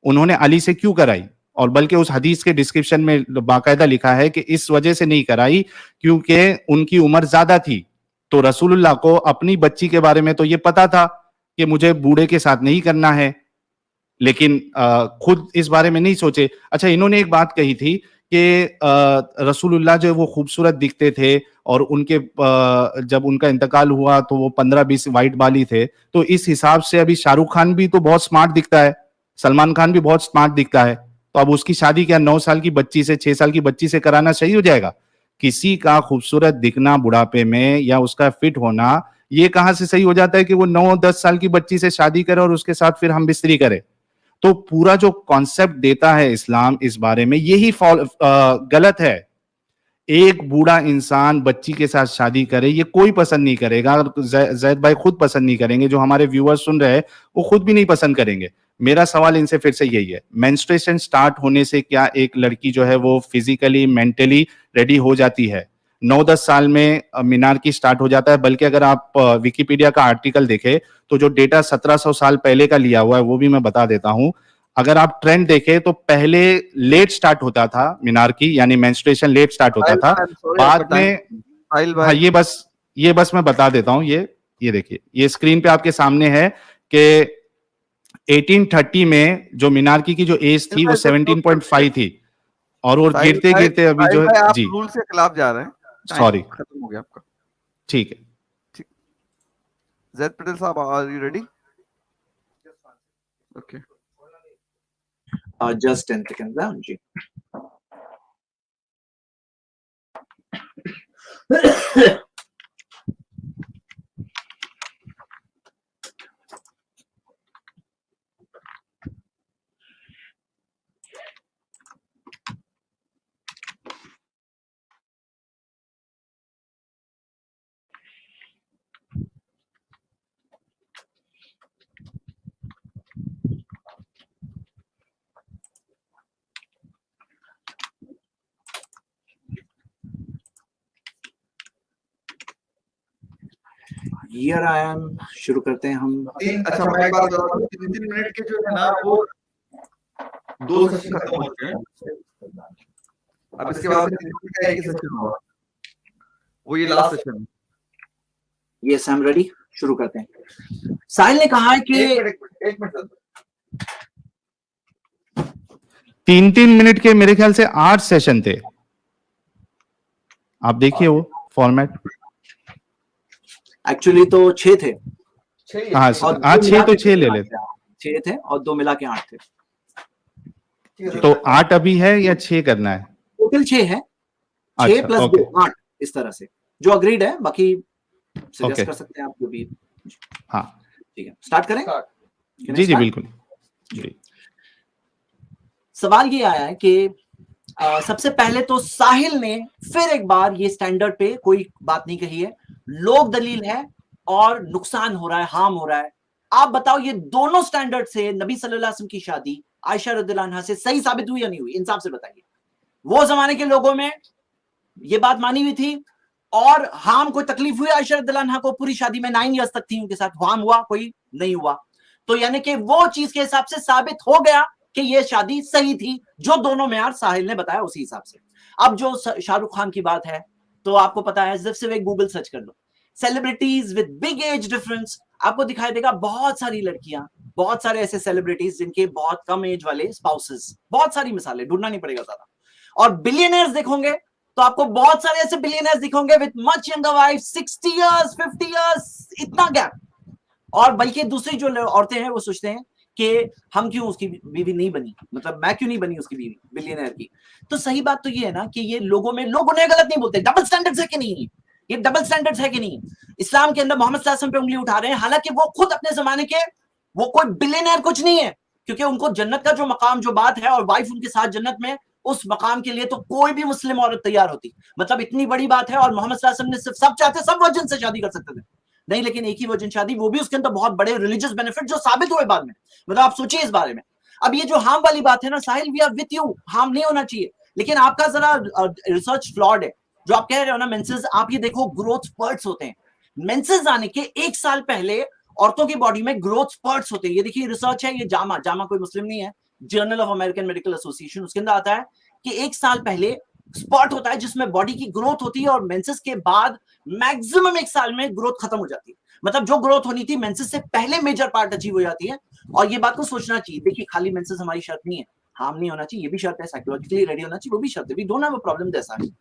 उन्होंने अली से क्यों कराई? और बल्कि उस हदीस के डिस्क्रिप्शन में बाकायदा लिखा है कि इस वजह से नहीं कराई क्योंकि उनकी उम्र ज्यादा थी। तो रसूलुल्लाह को अपनी बच्ची के बारे में तो ये पता था कि मुझे बूढ़े के साथ नहीं करना है, लेकिन खुद इस बारे में नहीं सोचे। अच्छा, इन्होंने एक बात कही थी कि रसूलुल्लाह जो वो खूबसूरत दिखते थे, और उनके जब उनका इंतकाल हुआ तो वो 15-20 वाइट बाली थे, तो इस हिसाब से अभी शाहरुख खान भी तो बहुत स्मार्ट दिखता है, सलमान खान भी बहुत स्मार्ट दिखता है, तो अब उसकी शादी क्या 9 साल की बच्ची से, 6 साल की बच्ची से कराना सही हो जाएगा? किसी का खूबसूरत दिखना बुढ़ापे में या उसका फिट होना, ये कहां से सही हो जाता है कि वो 9-10 साल की बच्ची से शादी करे और उसके साथ फिर हम बिस्तरी करे? तो पूरा जो कॉन्सेप्ट देता है इस्लाम इस बारे में, यही गलत है। एक बूढ़ा इंसान बच्ची के साथ शादी करे, ये कोई पसंद नहीं करेगा। जैद भाई खुद पसंद नहीं करेंगे, जो हमारे व्यूअर्स सुन रहे हैं वो खुद भी नहीं पसंद करेंगे। मेरा सवाल इनसे फिर से यही है, मेंस्ट्रुएशन स्टार्ट होने से क्या एक लड़की जो है वो फिजिकली मेंटली रेडी हो जाती है? 9-10 साल में मीनार्की स्टार्ट हो जाता है। बल्कि अगर आप विकिपीडिया का आर्टिकल देखें तो जो डेटा 1700 साल पहले का लिया हुआ है वो भी मैं बता देता हूं। अगर आप ट्रेंड देखें तो पहले लेट स्टार्ट होता था मीनार्की, यानी मेंस्ट्रुएशन लेट स्टार्ट होता था, बाद में हाँ, ये बस मैं बता देता हूं। ये देखिए, ये स्क्रीन पे आपके सामने है कि 1830 में जो मीनार्की की जो एज थी वो 17.5 थी, और वो गिरते गिरते अभी जो है जी रूल से खिलाफ जा रहे हैं। सॉरी, खत्म हो गया आपका। ठीक है। जैद पटेल साहब, are you ready? Okay, just 10 seconds जी। Here I am, शुरू करते हैं हम। अच्छा, मैं एक बात बता दूं, 3 मिनट के जो है ना वो 2 सेशन खत्म हो चुके हैं। अब इसके बाद 3 मिनट का एक ही सेशन होगा, वो ये लास्ट सेशन है। यस, आई एम रेडी, शुरू करते हैं। साहिल ने कहा है कि 1 मिनट 3-3 मिनट के मेरे ख्याल से 8 सेशन थे। आप देखिए वो फॉर्मेट, एक्चुअली तो 6 थे। हाँ, 6 तो 6 ले लेते, 6 थे और 2 मिला के 8 थे। तो 8 अभी है या 6 करना है? टोटल 6 है, 6 प्लस 2 8, इस तरह से जो अग्रीड है। बाकी सजेस्ट कर सकते हैं आप जो भी। हाँ ठीक है, स्टार्ट करें? जी जी बिल्कुल जी। सवाल ये आया है कि सबसे पहले तो साहिल ने फिर एक बार ये स्टैंडर्ड पे कोई बात नहीं कही है, लोक दलील है और नुकसान हो रहा है, हार्म हो रहा है। आप बताओ ये दोनों स्टैंडर्ड से नबी सल्लल्लाहु अलैहि वसल्लम की शादी आयशा रदियल्लाहु अन्हा से सही साबित हुई या नहीं हुई? इंसाफ से बताइए। वो जमाने के लोगों में ये बात मानी हुई थी, और हार्म कोई तकलीफ हुई आयशा रदियल्लाहु अन्हा को? पूरी शादी में 9 इयर्स तक थी उनके साथ, हार्म हुआ कोई? नहीं हुआ। तो यानी कि वो चीज के हिसाब से साबित हो गया कि ये शादी सही थी, जो दोनों मेयार साहिल ने बताया उसी हिसाब से। अब जो शाहरुख खान की बात है, तो आपको पता है, सिर्फ एक गूगल सर्च कर लो, celebrities with big age difference, आपको दिखाई देगा बहुत सारी लड़कियां बहुत सारे ऐसे सेलिब्रिटीज जिनके बहुत कम एज वाले स्पाउसेस, बहुत सारी मिसालें, ढूंढना नहीं पड़ेगा ज्यादा। और बिलियनर्स देखोगे तो आपको बहुत सारे ऐसे बिलियनर्स दिखोगे with much younger wife, 60 years 50 years, इतना गैप। और बल्कि दूसरी जो औरतें हैं वो सोचते हैं कि हम क्यों उसकी बीवी नहीं बनी, मतलब मैं क्यों नहीं बनी उसकी बीवी बिलियनर की। तो सही बात तो ये है ना कि ये लोगों में, लोग उन्हें गलत नहीं बोलते, डबल स्टैंडर्ड्स है कि नहीं, ये डबल स्टैंडर्ड्स है कि नहीं। इस्लाम के अंदर मोहम्मद सल्लल्लाहु अलैहि वसल्लम पे उंगली उठा रहे हैं, हालांकि वो खुद अपने जमाने के, वो कोई बिलियनर कुछ नहीं है, क्योंकि उनको जन्नत का जो मकाम, जो बात है, और वाइफ उनके साथ जन्नत में, उस मकाम के लिए तो कोई भी मुस्लिम औरत तैयार होती, मतलब इतनी बड़ी बात है। और मोहम्मद सल्लल्लाहु अलैहि वसल्लम ने सिर्फ, सब चाहते सब वर्जिन से शादी कर सकते थे, नहीं, लेकिन एक ही वर्जिन शादी, वो भी उसके अंदर बहुत बड़े रिलीजियस बेनिफिट जो साबित हुए बाद में। मतलब आप सोचिए इस बारे में। अब ये जो हार्म वाली बात है ना Sahil, we are with you, harm नहीं होना चाहिए, लेकिन आपका जरा रिसर्च फ्लॉड है जो आप कह रहे हो ना। मेंसेस, आप ये देखो, ग्रोथ स्पर्ट्स होते हैं, मेंसेस आने के 1 साल पहले औरतों की बॉडी में ग्रोथ स्पर्ट्स होते हैं। ये देखिए रिसर्च है, ये जामा कोई मुस्लिम नहीं है, journal of American medical association, उसके अंदर आता है कि 1 साल पहले स्पॉट होता है जिसमें बॉडी की ग्रोथ होती है, और मेंसेस के बाद मैक्सिमम 1 साल में ग्रोथ खत्म हो जाती है। मतलब जो ग्रोथ होनी थी मेंसेस से पहले मेजर पार्ट अचीव हो जाती है। और ये बात को सोचना चाहिए। देखिए खाली मेंसेस हमारी शर्त नहीं है, हार्म नहीं होना चाहिए, ये भी शर्त है, साइकोलॉजिकली रेडी होना चाहिए, वो भी शर्त है, we don't have a problem that's that.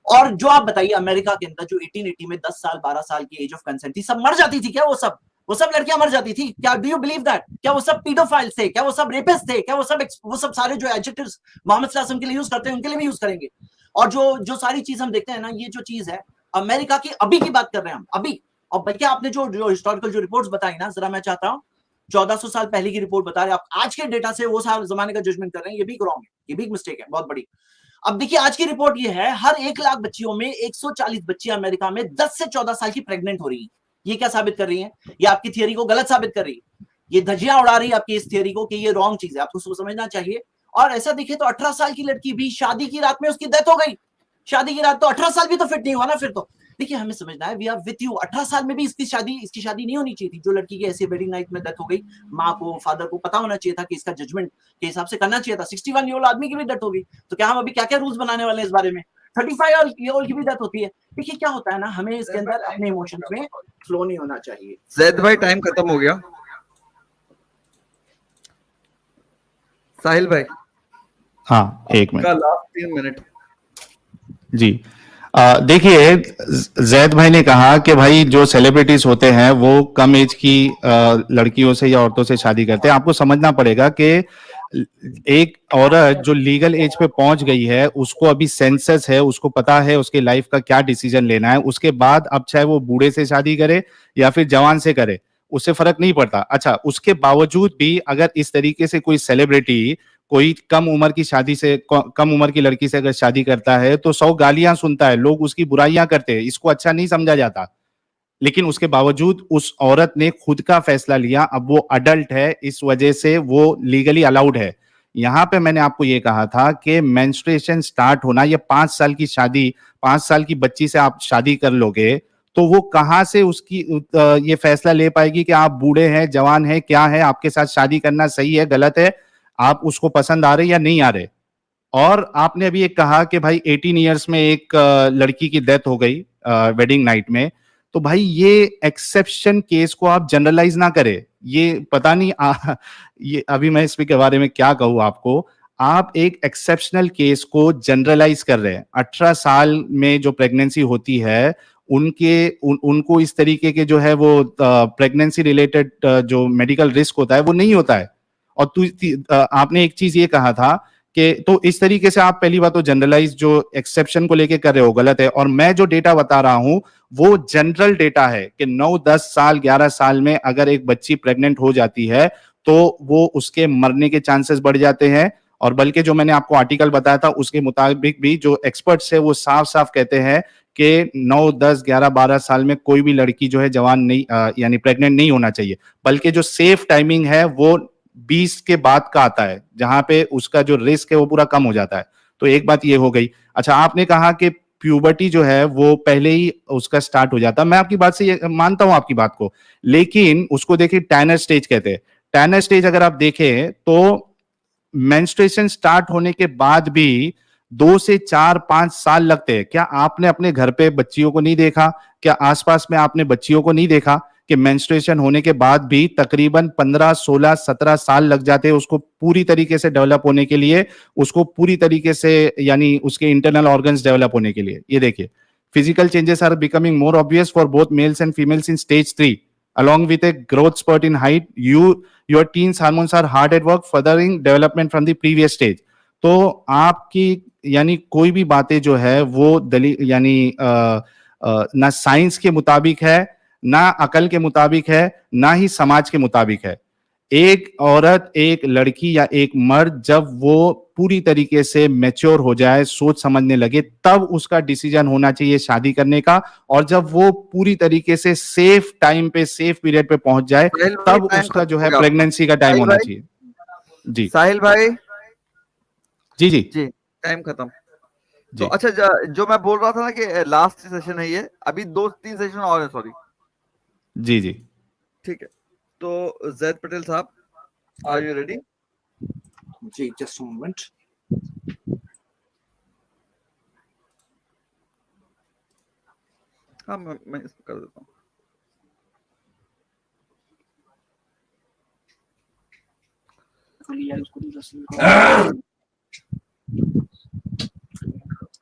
और जो आप बताइए अमेरिका के अंदर जो 1880 में 10 साल 12 साल की एज ऑफ कंसेंट थी, सब मर जाती थी क्या? वो सब लड़कियां मर जाती थी क्या? Do you believe that? क्या वो सब पीडोफाइल्स थे? क्या वो सब रेपिस्ट थे? क्या वो सब सारे जो एडजेक्टिव्स मोहम्मद सल्लल्लाहु अलैहि वसल्लम के लिए यूज करते हैं उनके लिए भी यूज करेंगे? और जो सारी चीज हम देखते हैं ना, ये जो चीज है अमेरिका की, अभी की बात कर रहे हैं हम, अभी। और बल्कि आपने जो हिस्टोरिकल जो रिपोर्ट्स बताई ना, जरा मैं चाहता हूँ 1400 साल पहले की रिपोर्ट बता रहे हैं आप, आज के डेटा से वो साल जमाने का जजमेंट कर रहे हैं, ये भी रॉन्ग है, ये भी मिस्टेक है बहुत बड़ी। अब देखिए आज की रिपोर्ट ये है, हर 1 लाख बच्चियों में 140 बच्चियां अमेरिका में 10 से 14 साल की प्रेग्नेंट हो रही है। ये क्या साबित कर रही है? ये आपकी थियरी को गलत साबित कर रही है, ये धज्जियां उड़ा रही है आपकी इस थियरी को कि ये रॉन्ग चीज है, आपको समझना चाहिए। और ऐसा दिखे तो 18 साल की लड़की भी शादी की रात में उसकी डेथ हो गई, शादी की रात, तो 18 साल भी तो फिट नहीं हुआ ना फिर तो। देखिए हमें समझना है, वी आर विथ यू, 18 साल में भी इसकी शादी नहीं होनी चाहिए थी। जो लड़की की ऐसे वेडिंग नाइट में डेथ हो गई, माँ को, फादर को पता होना चाहिए था कि इसका जजमेंट के हिसाब से करना चाहिए था। 61 ईयर ओल्ड आदमी की भी डेथ हो गई, तो क्या हम अभी क्या क्या रूल्स बनाने वाले हैं इस बारे में? 35 ईयर ओल्ड की भी डेथ होती है। देखिए क्या होता है ना, हमें इसके अंदर अपने इमोशंस में फ्लो नहीं होना चाहिए। जैद भाई टाइम खत्म हो गया। साहिल भाई, हाँ 1 मिनट, लास्ट 3 मिनट जी। देखिए जैद भाई ने कहा कि भाई जो सेलिब्रिटीज होते हैं वो कम एज की लड़कियों से या औरतों से शादी करते हैं। आपको समझना पड़ेगा कि एक औरत जो लीगल एज पे पहुंच गई है, उसको अभी सेंसस है, उसको पता है उसके लाइफ का क्या डिसीजन लेना है। उसके बाद अब चाहे वो बूढ़े से शादी करे या फिर जवान से करे, उससे फर्क नहीं पड़ता। अच्छा, उसके बावजूद भी अगर इस तरीके से कोई सेलिब्रिटी कोई कम उम्र की शादी से, कम उम्र की लड़की से अगर शादी करता है तो 100 गालियां सुनता है, लोग उसकी बुराइयां करते हैं, इसको अच्छा नहीं समझा जाता। लेकिन उसके बावजूद उस औरत ने खुद का फैसला लिया, अब वो अडल्ट है, इस वजह से वो लीगली अलाउड है। यहाँ पे मैंने आपको ये कहा था कि मेंस्ट्रुएशन स्टार्ट होना, ये 5 साल की शादी, 5 साल की बच्ची से आप शादी कर लोगे तो वो कहाँ से उसकी ये फैसला ले पाएगी कि आप बूढ़े हैं, जवान हैं, क्या है, आपके साथ शादी करना सही है, गलत है, आप उसको पसंद आ रहे या नहीं आ रहे। और आपने अभी एक कहा कि भाई 18 इयर्स में एक लड़की की डेथ हो गई वेडिंग नाइट में, तो भाई ये एक्सेप्शन केस को आप जनरलाइज ना करें। ये पता नहीं ये अभी मैं इसके बारे में क्या कहूँ आपको, आप एक एक्सेप्शनल केस को जनरलाइज कर रहे हैं। 18 साल में जो प्रेगनेंसी होती है उनको इस तरीके के जो है वो प्रेगनेंसी रिलेटेड जो मेडिकल रिस्क होता है वो नहीं होता है। और आपने एक चीज ये कहा था कि तो इस तरीके से आप पहली बात तो जनरलाइज जो एक्सेप्शन को लेके कर रहे हो गलत है। और मैं जो डेटा बता रहा हूं वो जनरल डेटा है कि 9, 10 साल 11 साल में अगर एक बच्ची प्रेग्नेंट हो जाती है तो वो उसके मरने के चांसेस बढ़ जाते हैं। और बल्कि जो मैंने आपको आर्टिकल बताया था उसके मुताबिक भी जो एक्सपर्ट्स है वो साफ साफ कहते हैं कि 9, 10, 11, 12 साल में कोई भी लड़की जो है जवान नहीं यानी प्रेग्नेंट नहीं होना चाहिए। बल्कि जो सेफ टाइमिंग है वो 20 के बाद का आता है, जहां पे उसका जो रिस्क है वो पूरा कम हो जाता है। तो एक बात ये हो गई। अच्छा, आपने कहा कि प्यूबर्टी जो है वो पहले ही उसका स्टार्ट हो जाता है। मैं आपकी बात से मानता हूं आपकी बात को, लेकिन उसको देखिए टैनर स्टेज कहते हैं। टैनर स्टेज अगर आप देखें तो मेंस्ट्रुएशन स्टार्ट होने के बाद भी 2 से 4-5 साल लगते हैं। क्या आपने अपने घर पे बच्चियों को नहीं देखा? क्या आसपास में आपने बच्चियों को नहीं देखा कि मेंस्ट्रुएशन होने के बाद भी तकरीबन 15, 16, 17 साल लग जाते हैं उसको पूरी तरीके से डेवलप होने के लिए, उसको पूरी तरीके से यानी उसके इंटरनल ऑर्गन्स डेवलप होने के लिए। ये देखिए, physical changes are becoming more obvious for both males and females in stage 3 along with a growth spurt in height. Your teens hormones are hard at work furthering development from the previous stage. तो आपकी यानी कोई भी बातें जो है वो दलील यानी ना साइंस के मुताबिक है, ना अकल के मुताबिक है, ना ही समाज के मुताबिक है। एक औरत, एक लड़की या एक मर्द जब वो पूरी तरीके से मैच्योर हो जाए, सोच समझने लगे, तब उसका डिसीजन होना चाहिए शादी करने का। और जब वो पूरी तरीके से सेफ टाइम पे, सेफ पीरियड पे पहुंच जाए, तब उसका जो है प्रेगनेंसी का टाइम होना चाहिए। जी साहिल भाई, जी जी जी टाइम खत्म। तो अच्छा, जो मैं बोल रहा था ना कि लास्ट सेशन है ये, अभी 2-3 सेशन और है, सॉरी। जी जी ठीक है, तो जैद पटेल साहब, आर यू रेडी? जी, जस्ट मोमेंट। हाँ, मैं इसको कर देता हूँ।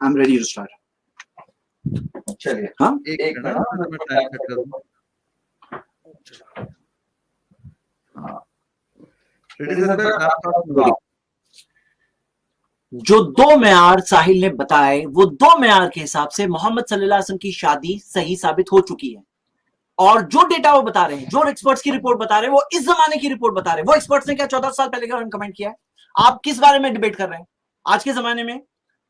I'm ready to start. चलिए, हाँ, एक मिनट, मैं टाइम सेट कर दूँ। जो 2 मेयार साहिल ने बताए, वो 2 मेयार के हिसाब से मोहम्मद सल्लल्लाहु अलैहि वसल्लम की शादी सही साबित हो चुकी है। और जो डेटा वो बता रहे हैं, जो एक्सपर्ट्स की रिपोर्ट बता रहे हैं, वो इस जमाने की रिपोर्ट बता रहे हैं। वो एक्सपर्ट्स ने क्या 14 साल पहले का कमेंट किया है? आप किस बारे में डिबेट कर रहे हैं? आज के जमाने में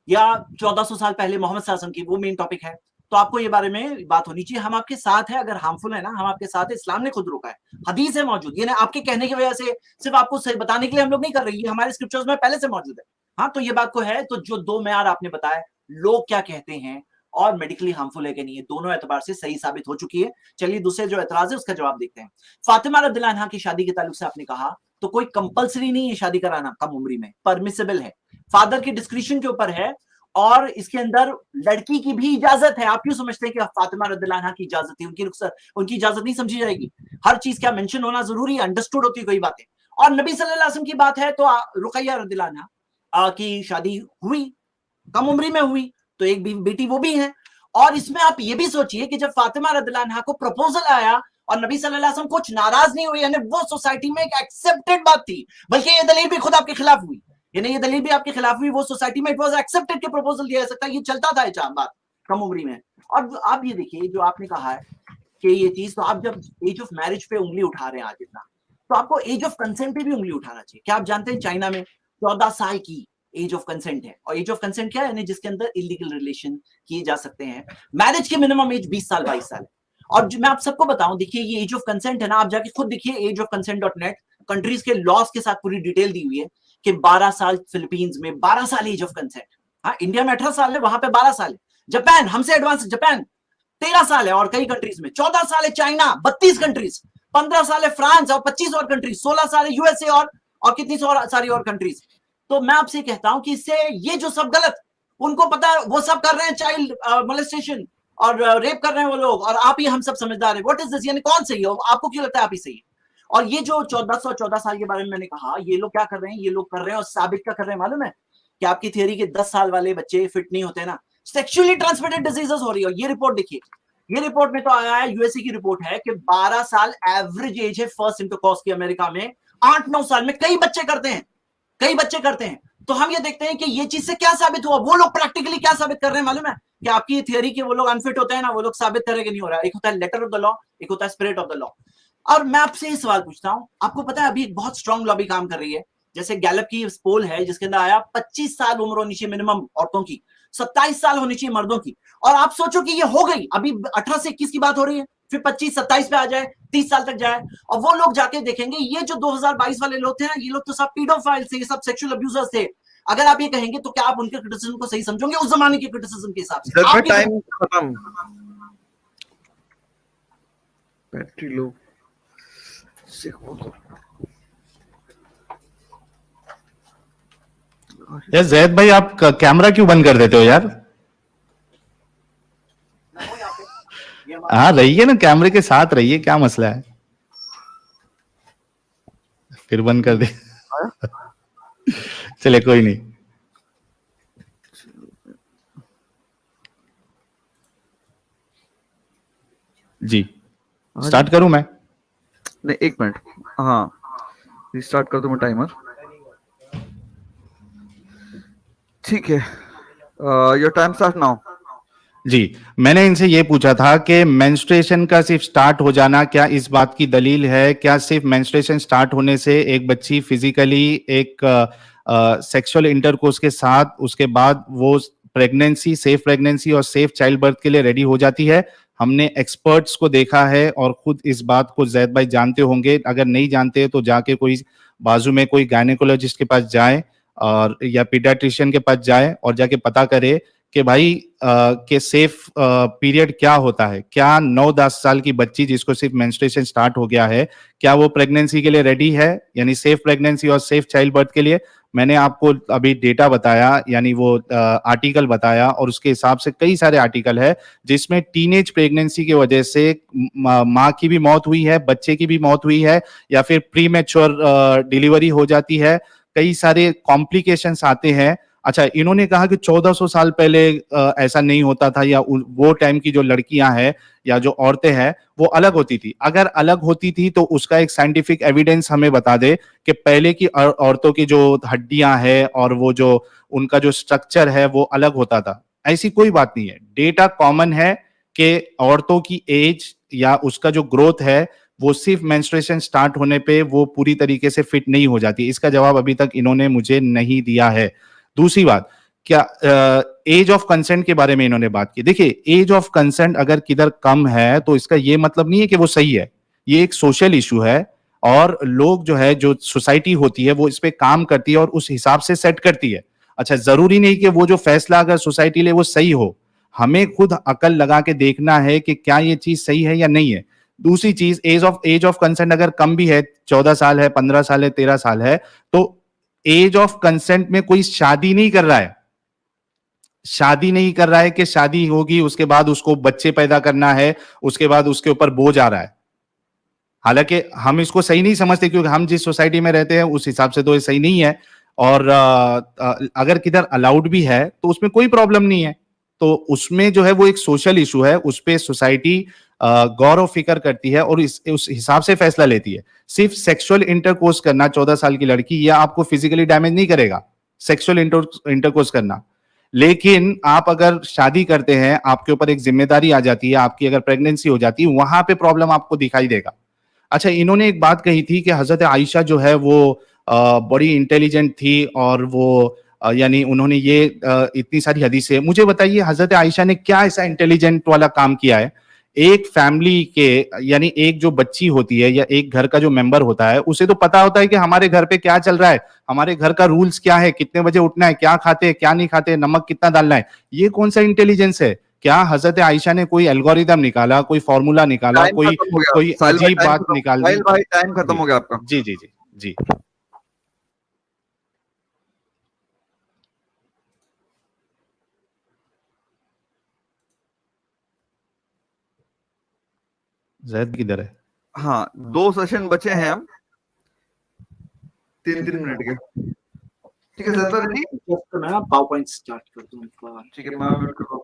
या 1400 साल पहले मोहम्मद सल्लल्लाहु अलैहि वसल्लम की? वो मेन टॉपिक है। तो आपको ये बारे में बात होनी चाहिए। हम आपके साथ है, अगर हार्मफुल है ना, हम आपके साथ है। इस्लाम ने खुद रोका है, हदीस है मौजूद। ये ना आपके कहने की वजह से, सिर्फ आपको सही बताने के लिए हम लोग नहीं कर रहे, ये हमारे स्क्रिप्चर्स में पहले से मौजूद है। हाँ, तो ये बात को है। तो जो 2 मेयार आपने बताया, लोग क्या कहते हैं और मेडिकली हार्मफुल है कि नहीं, ये दोनों एतबार से सही साबित हो चुकी है। चलिए, दूसरे जो एतराज है उसका जवाब देखते हैं। फातिमा रदियल्लाहु अन्हा की शादी के ताल्लुक से आपने कहा, तो कोई कंपलसरी नहीं है शादी कराना कम उम्र में, परमिसेबल है, फादर की डिस्क्रिप्शन के ऊपर है। और इसके अंदर लड़की की भी इजाजत है। आप क्यों समझते हैं कि फातिमा रदियल्लाहु अन्हा की इजाजत थी? उनकी इजाजत नहीं समझी जाएगी? हर चीज क्या मेंशन होना जरूरी है? अंडरस्टूड होती है कोई बातें। और नबी सल्लल्लाहु अलैहि वसल्लम की बात है तो रुकैया रदियल्लाहु अन्हा की शादी हुई, कम उम्र में हुई, तो एक बेटी वो भी है। और इसमें आप ये भी सोचिए कि जब फातिमा रदियल्लाहु अन्हा को प्रपोजल आया और नबी सल्लल्लाहु अलैहि वसल्लम कुछ नाराज नहीं हुए, यानी वो सोसाइटी में एक एक्सेप्टेड बात थी। बल्कि ये दलील भी खुद आपके खिलाफ हुई, यानी ये दलील भी आपके खिलाफ हुई। वो सोसाइटी में इट वाज एक्सेप्टेड के प्रपोजल दिया जा सकता है, ये चलता था ये बात कम उम्र में। और आप ये देखिए, जो आपने कहा है कि ये चीज, तो आप जब एज ऑफ मैरिज पे उंगली उठा रहे हैं आज इतना, तो आपको एज ऑफ कंसेंट पे भी उंगली उठाना चाहिए। क्या आप जानते हैं चाइना में 14 साल की एज ऑफ कंसेंट है? और एज ऑफ कंसेंट क्या है? यानी जिसके अंदर इलीगल रिलेशन किए जा सकते हैं। मैरिज की मिनिमम एज 20 साल 22 साल है। और मैं आप सबको बताऊं, देखिए ये एज ऑफ कंसेंट है ना, आप जाके खुद देखिए ageofconsent.net, कंट्रीज के लॉस के साथ पूरी डिटेल दी हुई है कि 12 साल फिलीपींस में, 12 साल एज ऑफ कंसेंट। हाँ, इंडिया में 18 साल है, वहां पे 12 साल है। जापान हमसे एडवांस, जापान 13 साल है, और कई कंट्रीज में 14 साल है। चाइना 32 कंट्रीज, 15 साल है फ्रांस, और 25 और कंट्रीज, 16 साल है यूएसए, और कितनी सारी और कंट्रीज। तो मैं आपसे कहता हूं कि इससे ये जो सब गलत, उनको पता है, वो सब कर रहे हैं चाइल्ड मोलेस्टेशन और रेप कर रहे हैं वो लोग, और आप ही हम सब समझदार है। What is this? यानी कौन सही है? आपको क्यों लगता है आप ही सही है? और ये जो 1414 साल के बारे में मैंने कहा, ये लोग क्या कर रहे हैं? ये लोग कर रहे हैं और साबित क्या कर रहे हैं मालूम है? कि आपकी थियरी के 10 साल वाले बच्चे फिट नहीं होते ना, सेक्सुअली ट्रांसमिटेड डिजीजेस हो रही है। ये रिपोर्ट देखिए, ये रिपोर्ट में तो आया है, यूएसए की रिपोर्ट है कि 12 साल एवरेज एज है फर्स्ट इंटरकॉर्स की अमेरिका में। 8-9 साल में कई बच्चे करते हैं, कई बच्चे करते हैं। तो हम ये देखते हैं कि ये चीज से क्या साबित हुआ। वो लोग प्रैक्टिकली क्या साबित कर रहे हैं मालूम है? कि आपकी थियरी के वो लोग अनफिट होते हैं ना, वो लोग साबित करेंगे नहीं हो रहा है। एक होता है लेटर ऑफ द लॉ, एक होता है स्पिरिट ऑफ द लॉ। और मैं आपसे ये सवाल पूछता हूं, आपको पता है अभी एक बहुत स्ट्रांग लॉबी काम कर रही है। जैसे गैलप की पोल है जिसके अंदर आया 25 साल उम्र होनी चाहिए मिनिमम औरतों की, 27 साल होनी चाहिए मर्दों की। और आप सोचो कि ये हो गई, अभी 18 से 21 की बात हो रही है, फिर 25-27 पे आ जाए, 30 साल तक जाए। और वो लोग जाके देखेंगे ये जो 2022 वाले लोग थे ना, ये लोग तो सब पीडोफाइल थे, ये सब सेक्सुअल अब्यूजर्स थे। अगर आप ये कहेंगे तो क्या आप उनके क्रिटिसिज्म को सही समझोगे उस जमाने के क्रिटिसिज्म के हिसाब से? टाइम खत्म। Battery low. यार जैद भाई, आप कैमरा क्यों बंद कर देते हो यार? हाँ रहिए ना, कैमरे के साथ रहिए, क्या मसला है? फिर बंद कर दे। चले कोई नहीं। जी स्टार्ट करूं मैं? नहीं, एक मिनट, हाँ रिस्टार्ट कर दूं मैं टाइमर? ठीक है, योर टाइम स्टार्ट नाउ। जी, मैंने इनसे ये पूछा था कि मेंस्ट्रुएशन का सिर्फ स्टार्ट हो जाना क्या इस बात की दलील है? क्या सिर्फ मेंस्ट्रुएशन स्टार्ट होने से एक बच्ची फिजिकली एक सेक्सुअल इंटरकोर्स के साथ उसके बाद वो प्रेगनेंसी, सेफ प्रेगनेंसी और सेफ चाइल्ड बर्थ के लिए रेडी हो जाती है? हमने एक्सपर्ट्स को देखा है और खुद इस बात को जैद भाई जानते होंगे। अगर नहीं जानते तो जाके कोई बाजू में कोई गायनेकोलॉजिस्ट के पास जाए और या पीडियाट्रिशियन के पास जाए और जाके पता करे कि भाई के सेफ पीरियड क्या होता है। क्या 9-10 साल की बच्ची जिसको सिर्फ मेंस्ट्रुएशन स्टार्ट हो गया है, क्या वो प्रेगनेंसी के लिए रेडी है, यानी सेफ प्रेगनेंसी और सेफ चाइल्ड बर्थ के लिए? मैंने आपको अभी डेटा बताया, यानी वो आर्टिकल बताया, और उसके हिसाब से कई सारे आर्टिकल है जिसमें टीनेज प्रेगनेंसी की वजह से माँ की भी मौत हुई है, बच्चे की भी मौत हुई है, या फिर प्री मैच्योर डिलीवरी हो जाती है, कई सारे कॉम्प्लिकेशंस आते हैं। अच्छा, इन्होंने कहा कि 1400 साल पहले ऐसा नहीं होता था, या वो टाइम की जो लड़कियां हैं या जो औरतें हैं वो अलग होती थी। अगर अलग होती थी तो उसका एक साइंटिफिक एविडेंस हमें बता दे कि पहले की औरतों की जो हड्डियां हैं और वो जो उनका जो स्ट्रक्चर है वो अलग होता था। ऐसी कोई बात नहीं है, डेटा कॉमन है कि औरतों की एज या उसका जो ग्रोथ है वो सिर्फ मेंस्ट्रुएशन स्टार्ट होने पे वो पूरी तरीके से फिट नहीं हो जाती। इसका जवाब अभी तक इन्होंने मुझे नहीं दिया है। दूसरी बात, क्या एज ऑफ कंसेंट के बारे में इन्होंने बात की। देखिए, एज ऑफ कंसेंट अगर किधर कम है तो इसका ये मतलब नहीं है कि वो सही है। ये एक सोशल इशू है और लोग जो है, जो सोसाइटी होती है वो इस पे काम करती है और उस हिसाब से सेट करती है। अच्छा, जरूरी नहीं कि वो जो फैसला अगर सोसाइटी ले वो सही हो। हमें खुद अकल लगा के देखना है कि क्या ये चीज सही है या नहीं है। दूसरी चीज, एज ऑफ कंसेंट अगर कम भी है, 14 साल है, 15 साल है, 13 साल है, तो एज ऑफ कंसेंट में कोई शादी नहीं कर रहा है। शादी नहीं कर रहा है कि शादी होगी उसके बाद उसको बच्चे पैदा करना है, उसके बाद उसके ऊपर बोझ आ रहा है। हालांकि हम इसको सही नहीं समझते क्योंकि हम जिस सोसाइटी में रहते हैं उस हिसाब से तो ये सही नहीं है। और अगर किधर अलाउड भी है तो उसमें कोई प्रॉब्लम नहीं है। तो उसमें जो है वो एक सोशल इशू है, उस पर सोसाइटी गौर और फिक्र करती है और उस हिसाब से फैसला लेती है। सिर्फ सेक्सुअल इंटरकोर्स करना 14 साल की लड़की, या आपको फिजिकली डैमेज नहीं करेगा सेक्सुअल इंटरकोर्स करना। लेकिन आप अगर शादी करते हैं, आपके ऊपर एक जिम्मेदारी आ जाती है, आपकी अगर प्रेगनेंसी हो जाती है, वहां पे प्रॉब्लम आपको दिखाई देगा। अच्छा, इन्होंने एक बात कही थी कि हजरत आयशा जो है वो बड़ी इंटेलिजेंट थी और वो यानी उन्होंने ये इतनी सारी हदीसें। मुझे बताइए, हजरत आयशा ने क्या ऐसा इंटेलिजेंट वाला काम किया है? एक फैमिली के, यानी एक जो बच्ची होती है या एक घर का जो मेंबर होता है, उसे तो पता होता है कि हमारे घर पे क्या चल रहा है, हमारे घर का रूल्स क्या है, कितने बजे उठना है, क्या खाते हैं क्या नहीं खाते, नमक कितना डालना है। ये कौन सा इंटेलिजेंस है? क्या हजरत आयशा ने कोई एल्गोरिदम निकाला, कोई फॉर्मूला निकाला, कोई अजीब बात निकाल दी? भाई टाइम खत्म हो गया आपका। जी जी जी जी। जैद किधर है? हाँ, 2 सेशन बचे हैं हम, 3-3 मिनट के। ठीक है सर, रेडी? तो मैं पावर पॉइंट स्टार्ट कर दूं। ठीक है, मैं म्यूट कर दूं।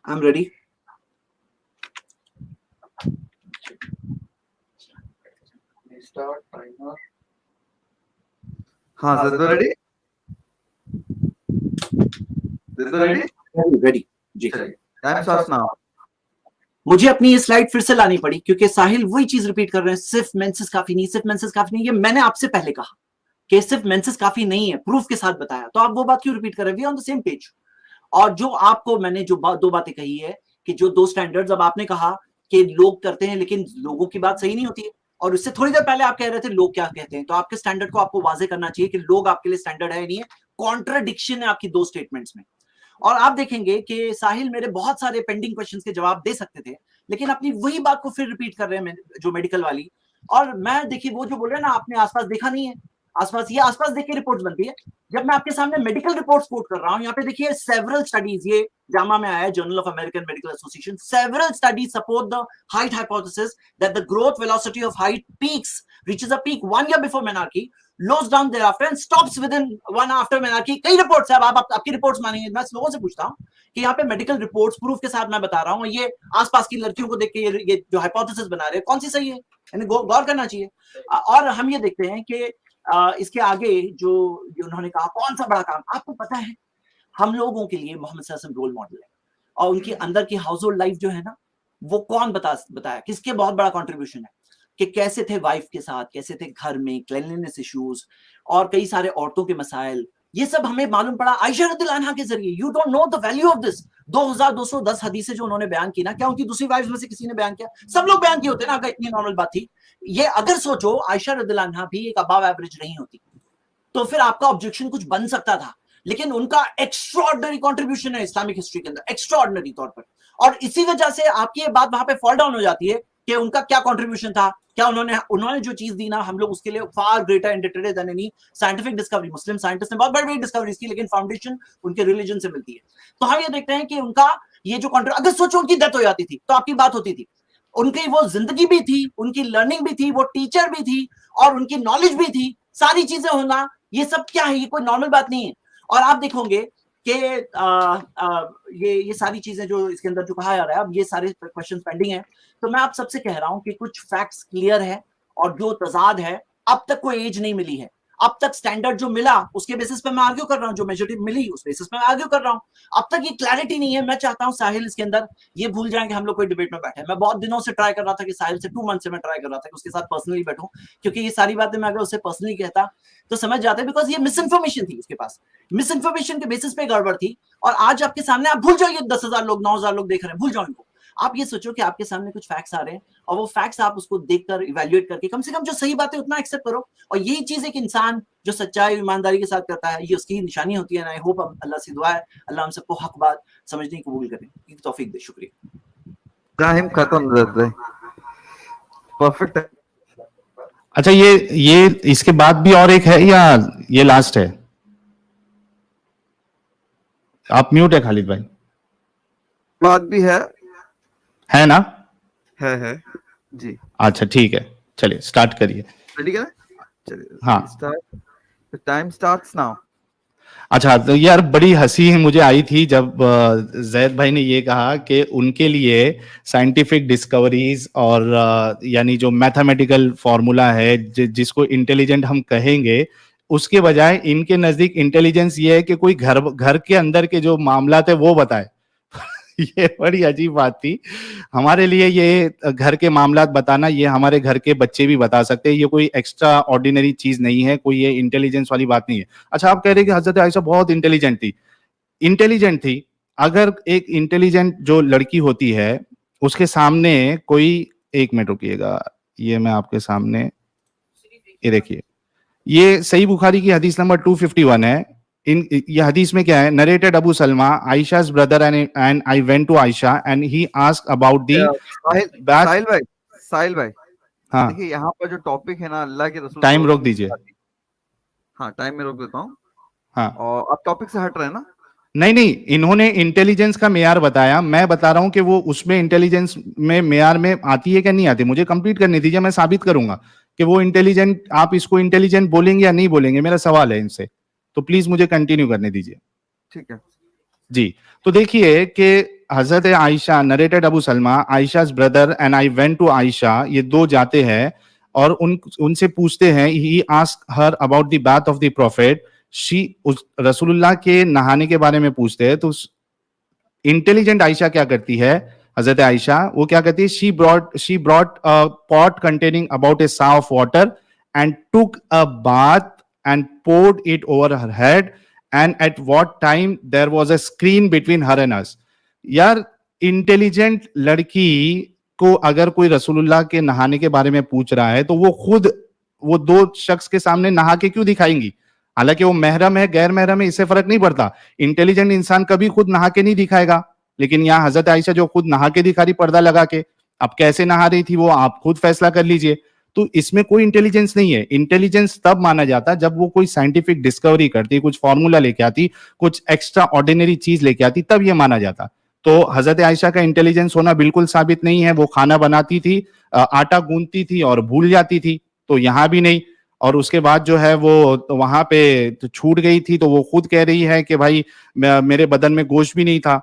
I am ready. Start timer. हाँ सर, रेडी? रेडी जी। Time starts now. मुझे अपनी ये स्लाइड फिर से लानी पड़ी क्योंकि साहिल वही चीज रिपीट कर रहे हैं, सिर्फ मेंसेस काफी नहीं, सिर्फ मेंसेस काफी नहीं। ये मैंने आपसे पहले कहा कि सिर्फ मेंसेस काफी नहीं है, प्रूफ के साथ बताया, तो आप वो बात क्यों रिपीट कर रहे हैं? We on the same page. और जो आपको मैंने जो दो बातें कही है कि जो 2 स्टैंडर्ड्स, अब आपने कहा कि लोग करते हैं लेकिन लोगों की बात सही नहीं होती है, और उससे थोड़ी देर पहले आप कह रहे थे लोग क्या कहते हैं। तो आपके स्टैंडर्ड को आपको वाजे करना चाहिए कि लोग आपके लिए स्टैंडर्ड है नहीं है। कॉन्ट्राडिक्शन है आपकी 2 स्टेटमेंट्स में। और आप देखेंगे कि साहिल मेरे बहुत सारे पेंडिंग क्वेश्चंस के जवाब दे सकते थे, लेकिन अपनी वही बात को फिर रिपीट कर रहे हैं जो मेडिकल वाली। और मैं देखिए वो जो बोल रहे हैं ना, आपने आसपास देखा नहीं है, आसपास ये आसपास देख के रिपोर्ट्स बनती है। जब मैं आपके सामने मेडिकल रिपोर्ट्स कोट कर रहा हूं, यहाँ पे देखिए सेवरल स्टडीज, ये जामा में आया है, journal of American medical association, several studies support the height hypothesis that the growth velocity of height peaks reaches a peak 1 year before menarche, slows down thereafter and stops within 1 after menarche। कई रिपोर्ट्स है, आप आपकी रिपोर्ट्स मानेंगे, मैं लोगों से पूछता हूं कि यहाँ पे मेडिकल रिपोर्ट्स प्रूफ के साथ मैं बता रहा हूँ, ये आसपास की लड़कियों को देख के ये जो हाइपोथेसिस बना रहे हैं कौन सी सही है, यानी गौर करना चाहिए। और हम ये देखते हैं कि इसके आगे जो उन्होंने कहा कौन सा बड़ा काम, आपको पता है हम लोगों के लिए मोहम्मद सल्लल्लाहु अलैहि वसल्लम रोल मॉडल है, और उनके अंदर की हाउस होल्ड लाइफ जो है ना, वो कौन बताया किसके बहुत बड़ा कंट्रीब्यूशन है, कि कैसे थे वाइफ के साथ, कैसे थे घर में क्लीनलीनेस इश्यूज और कई सारे औरतों के मसाइल, ये सब हमें मालूम पड़ा आयशा रदियल्लाहु अन्हा के जरिए। You don't know the value of this. 2210 हदीसें जो उन्होंने बयान की ना, क्या उनकी दूसरी वाइफ में से किसी ने बयान किया? सब लोग बयान किए होते ना, अगर इतनी नॉर्मल बात थी। ये अगर सोचो आयशा रदियल्लाहु अन्हा भी एक अबव एवरेज नहीं होती, तो फिर आपका ऑब्जेक्शन कुछ बन सकता था, लेकिन उनका एक्स्ट्राऑर्डिनरी कंट्रीब्यूशन है इस्लामिक हिस्ट्री के अंदर, एक्स्ट्राऑर्डिनरी तौर पर। और इसी वजह से आपकी ये बात वहां पे फॉल डाउन हो जाती है कि उनका क्या कंट्रीब्यूशन था, क्या उन्होंने जो चीज दी ना, हम लोग उसके लिए far greater indebted than any scientific discovery. Muslim scientist ने बहुत बड़ी बड़ी डिस्कवरीज की, लेकिन फाउंडेशन उनके रिलीजन से मिलती है। तो हम ये देखते हैं कि उनका ये जो अगर सोचो उनकी डेथ हो जाती थी तो आपकी बात होती थी, उनकी वो जिंदगी भी थी, उनकी लर्निंग भी थी, वो टीचर भी थी और उनकी नॉलेज भी थी, सारी चीजें होना, ये सब क्या है, ये कोई नॉर्मल बात नहीं है। और आप देखोगे कि ये सारी चीजें जो इसके अंदर जो कहा जा रहा है, अब ये सारे क्वेश्चन पेंडिंग है, तो मैं आप सबसे कह रहा हूं कि कुछ फैक्ट्स क्लियर है और जो तजाद है, अब तक कोई एज नहीं मिली है, अब तक स्टैंडर्ड जो मिला उसके बेसिस पे मैं आर्ग्यू कर रहा हूं, जो मेजॉरिटी मिली उस बेसिस पे मैं आर्ग्यू कर रहा हूं। अब तक ये क्लैरिटी नहीं है। मैं चाहता हूं साहिल इसके अंदर ये भूल जाएं कि हम लोग कोई डिबेट में बैठे हैं। मैं बहुत दिनों से ट्राई कर रहा था कि साहिल से 2 मंथ से मैं ट्राई कर रहा था कि उसके साथ पर्सनली बैठूं, क्योंकि ये सारी बातें मैं अगर उससे पर्सनली कहता तो समझ जाते, बिकॉज ये मिस इन्फॉर्मेशन थी उसके पास, मिस इन्फॉर्मेशन के बेसिस पे गड़बड़ थी। और आज आपके सामने, आप भूल जाइए 10,000 लोग 9,000 लोग देख रहे हैं, भूल जाओ इनको। आप ये सोचो कि आपके सामने कुछ फैक्ट्स आ रहे हैं और वो फैक्ट्स आप उसको देखकर इवैल्यूएट करके कम से कम जो सही बात है उतना एक्सेप्ट करो। और यही चीज एक इंसान जो सच्चाई ईमानदारी के साथ करता है, ये उसकी निशानी होती है। आई होप अल्लाह से दुआ है अल्लाह हम सबको हक बात समझने की कबूल करे, एक तौफीक दे। शुक्रिया। इब्राहिम खत्म रहते परफेक्ट है। अच्छा, ये इसके बाद भी और एक है या ये लास्ट है? आप म्यूट है खालिद भाई। बात भी है ना? है जी। अच्छा ठीक है, चलिए स्टार्ट करिए। रेडी है? चलिए हाँ, स्टार्ट। Time starts now. अच्छा, तो यार बड़ी हंसी मुझे आई थी जब जैद भाई ने ये कहा कि उनके लिए साइंटिफिक डिस्कवरीज और यानी जो मैथमेटिकल फॉर्मूला है जिसको इंटेलिजेंट हम कहेंगे, उसके बजाय इनके नजदीक इंटेलिजेंस ये है कि कोई घर के अंदर के जो मामला थे वो बताए। ये बड़ी अजीब बात थी। हमारे लिए ये घर के मामलात बताना, ये हमारे घर के बच्चे भी बता सकते हैं, ये कोई एक्स्ट्रा ऑर्डिनरी चीज नहीं है, कोई ये इंटेलिजेंस वाली बात नहीं है। अच्छा, आप कह रहे हैं कि हजरत आयशा बहुत इंटेलिजेंट थी। इंटेलिजेंट थी, अगर एक इंटेलिजेंट जो लड़की होती है उसके सामने कोई, एक मिनट रुकिएगा, ये मैं आपके सामने, ये देखिए, ये सही बुखारी की हदीस नंबर 251 है। ये हदीस में क्या है? Narrated Abu Salama, Aisha's brother and I went to Aisha and he asked about the साहिल भाई, हाँ, देखिए यहाँ पर जो टॉपिक है ना, अल्लाह के रसूल, टाइम रोक दीजिए। हाँ, टाइम में रोक देता हूँ। हाँ, और आप टॉपिक से हट रहे हैं ना? नहीं, इन्होंने इंटेलिजेंस का मेयार बताया, मैं बता रहा हूं कि वो उसमें इंटेलिजेंस में मेयार में आती है क्या नहीं आती। मुझे कंप्लीट करने दीजिए, मैं साबित करूंगा कि वो इंटेलिजेंट, आप इसको इंटेलिजेंट बोलेंगे या नहीं बोलेंगे, मेरा सवाल है इनसे। तो प्लीज मुझे कंटिन्यू करने दीजिए। ठीक है जी। तो देखिए कि हजरत Aisha, narrated Abu Salama, Aisha's brother and I went to Aisha, ये दो जाते हैं और उनसे पूछते हैं, he asked her about the bath of the prophet, रसूलुल्लाह के नहाने के बारे में पूछते हैं। तो इंटेलिजेंट आयशा क्या करती है? हजरत आयशा वो क्या करती है? She brought a pot containing about a सा of water and took a bath and poured it over her head, and at what time there was a screen between her and us. यार, इंटेलिजेंट लड़की को अगर कोई रसूलुल्लाह के नहाने के बारे में पूछ रहा है तो वो खुद वो दो शख्स के सामने नहा के क्यों दिखाएंगी? हालांकि वो महरम है गैर महरम है, इससे फर्क नहीं पड़ता। इंटेलिजेंट इंसान कभी खुद नहा के नहीं दिखाएगा, लेकिन यहाँ हजरत आयशा जो खुद नहा के दिखा रही पर्दा लगा के, अब कैसे नहा रही थी वो आप खुद फैसला कर लीजिए। तो इसमें कोई इंटेलिजेंस नहीं है। इंटेलिजेंस तब माना जाता जब वो कोई साइंटिफिक डिस्कवरी करती, कुछ फॉर्मूला लेके आती, कुछ एक्स्ट्रा ऑर्डिनरी चीज लेके आती, तब ये माना जाता। तो हजरत आयशा का इंटेलिजेंस होना बिल्कुल साबित नहीं है। वो खाना बनाती थी, आटा गूंथती थी और भूल जाती थी, तो यहां भी नहीं। और उसके बाद जो है वो तो वहां पे तो छूट गई थी, तो वो खुद कह रही है कि भाई मेरे बदन में गोश्त भी नहीं था।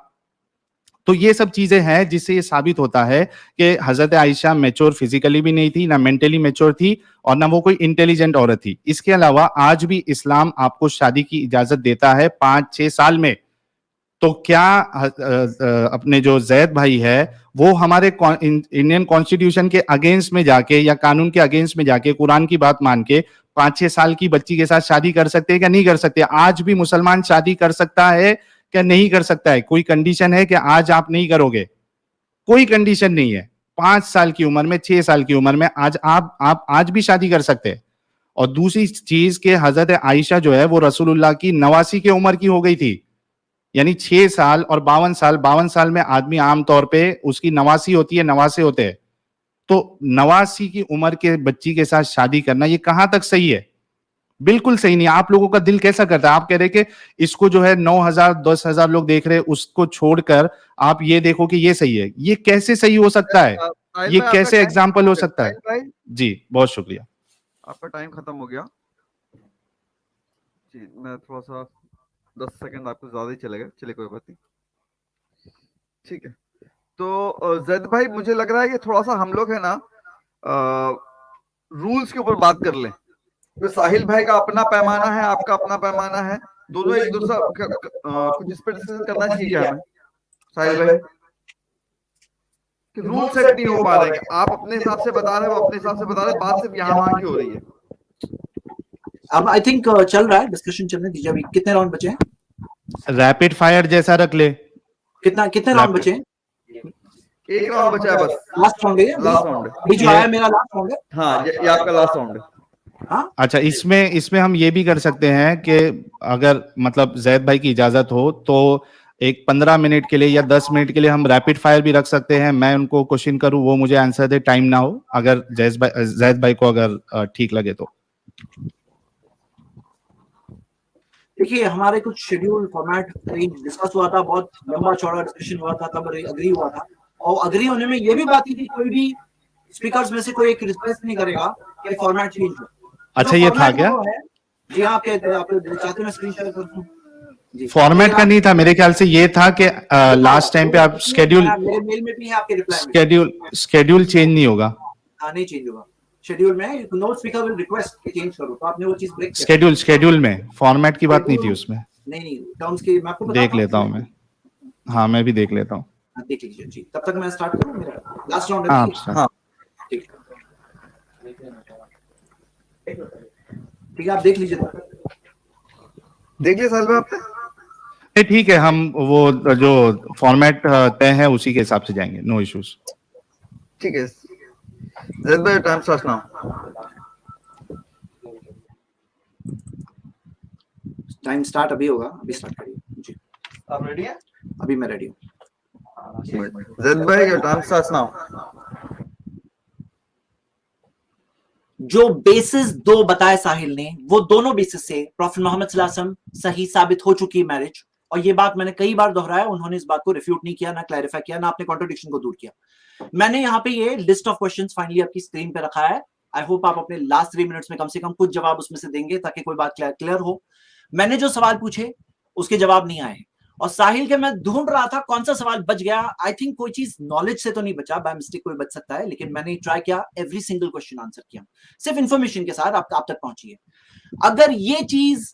तो ये सब चीजें हैं जिससे ये साबित होता है कि हजरत आयशा मैच्योर फिजिकली भी नहीं थी, ना मेंटली मैच्योर थी, और ना वो कोई इंटेलिजेंट औरत थी। इसके अलावा आज भी इस्लाम आपको शादी की इजाजत देता है 5-6 साल में। तो क्या अपने जो जैद भाई है वो हमारे इंडियन कॉन्स्टिट्यूशन के अगेंस्ट में जाके या कानून के अगेंस्ट में जाके कुरान की बात मान के 5-6 साल की बच्ची के साथ शादी कर सकते हैं क्या? नहीं कर सकते। आज भी मुसलमान शादी कर सकता है क्या? नहीं कर सकता है। कोई कंडीशन है कि आज आप नहीं करोगे? कोई कंडीशन नहीं है। 5 साल की उम्र में, 6 साल की उम्र में आज आप आज भी शादी कर सकते हैं। और दूसरी चीज के हजरत आयशा जो है वो रसूलुल्लाह की 89 की उम्र की हो गई थी। यानी 6 साल और 52 साल में आदमी आमतौर पे उसकी 89 होती है, 89 होते हैं। तो 89 की उम्र के बच्ची के साथ शादी करना ये कहां तक सही है? बिल्कुल सही नहीं। आप लोगों का दिल कैसा करता है? आप कह रहे कि इसको जो है 9,000 10,000 लोग देख रहे हैं, उसको छोड़कर आप ये देखो कि ये सही है। ये कैसे सही हो सकता है? साहिल ये भाई, आपका कैसे टाइम एग्जाम्पल हो खत्म सकता है? साहिल भाई, जी बहुत शुक्रिया। आपका टाइम खत्म हो गया जी। मैं थोड़ा सा 10 सेकंड आपको ज्यादा ही चलेगा, चलिए कोई बात नहीं, ठीक है। तो जैद भाई, मुझे लग रहा है कि थोड़ा सा हम लोग है ना रूल्स के ऊपर बात कर लें। तो साहिल भाई का अपना पैमाना है, आपका अपना पैमाना है, दोनों एक दूसरा कुछ इस पर डिस्कस करना चाहिए क्या हमें साहिल भाई? कि रूल सेट नहीं हो पा रहे हैं, आप अपने हिसाब से बता रहे हो, अपने हिसाब से बता रहे, बात सिर्फ यहाँ वहां की हो रही है। अब आई थिंक चल रहा है, डिस्कशन चलने दीजिए। अभी कितने राउंड बचे हैं? रैपिड फायर जैसा रख ले। कितने राउंड बचे हैं? एक राउंड बचा है बस, लास्ट राउंड है, लास्ट राउंड है। अभी जो आया मेरा लास्ट राउंड है। हाँ, ये आपका लास्ट राउंड है। हाँ, अच्छा, इसमें हम ये भी कर सकते हैं कि अगर मतलब जैद भाई की इजाजत हो तो एक 15 मिनट के लिए या 10 मिनट के लिए हम रैपिड फायर भी रख सकते हैं। मैं उनको क्वेश्चन करूं, वो मुझे आंसर दे, टाइम ना हो, अगर जैद भाई को अगर ठीक लगे तो। देखिए हमारे कुछ शेड्यूल फॉर्मेट डिस्कस हुआ था, बहुत लंबा चौड़ा डिस्कशन हुआ था, तब अग्री हुआ था। और अग्री होने में ये भी बात थी कि कोई भी स्पीकर्स में से कोई एक रिक्वेस्ट नहीं करेगा कि फॉर्मेट चेंज हो। अच्छा, ये था क्या? जी हाँ, आपके चाहते हैं स्क्रीन शेयर कर दूं? फॉर्मेट का नहीं था मेरे ख्याल से, ये था कि लास्ट टाइम पे आप मेरे मेल में भी है आपके रिप्लाई में। स्केड्यूल चेंज नहीं होगा। हाँ, नहीं चेंज होगा। शेड्यूल में नो स्पीकर विल रिक्वेस्ट कि चेंज करो, तो आपने वो चीज ब्रेक स्केड्यूल में फॉर्मेट की बात नहीं थी उसमें। नहीं, टर्म्स की मैं आपको देख लेता हूँ मैं। हाँ, मैं भी देख लेता हूँ। देख लीजिए जी। तब तक मैं स्टार्ट करूँ, मेरा लास्ट राउंड हाँ, है। ठीक है, आप देख लीजिए। देख लिया साहिल भाई आपने? नहीं, ठीक है, हम वो जो फॉर्मेट तय है उसी के हिसाब से जाएंगे, नो इश्यूज। ठीक है जैद भाई, time start now. Time start अभी होगा, अभी स्टार्ट करिए जी। आप रेडी हैं? अभी मैं रेडी हूँ। जैद भाई का टाइम स्टार्ट नाउ। जो बेसिस दो बताए साहिल ने, वो दोनों बेसिस से प्रॉफेट मोहम्मद सल्लल्लाहु अलैहि वसल्लम सही साबित हो चुकी है मैरिज। और ये बात मैंने कई बार दोहराया, उन्होंने इस बात को रिफ्यूट नहीं किया, ना क्लैरिफाई किया, ना अपने कॉन्ट्रडिक्शन को दूर किया। मैंने यहाँ पे ये लिस्ट ऑफ क्वेश्चंस फाइनली आपकी स्क्रीन पे रखा है। आई होप आप अपने लास्ट 3 मिनट्स में कम से कम कुछ जवाब उसमें से देंगे, ताकि कोई बात क्लियर हो। मैंने जो सवाल पूछे उसके जवाब नहीं आए, और साहिल के मैं ढूंढ रहा था कौन सा सवाल बच गया। आई थिंक कोई चीज नॉलेज से तो नहीं बचा, बाय मिस्टेक कोई बच सकता है, लेकिन मैंने ट्राई किया, एवरी सिंगल क्वेश्चन आंसर किया, सिर्फ इंफॉर्मेशन के साथ आप तक पहुंची है। अगर ये चीज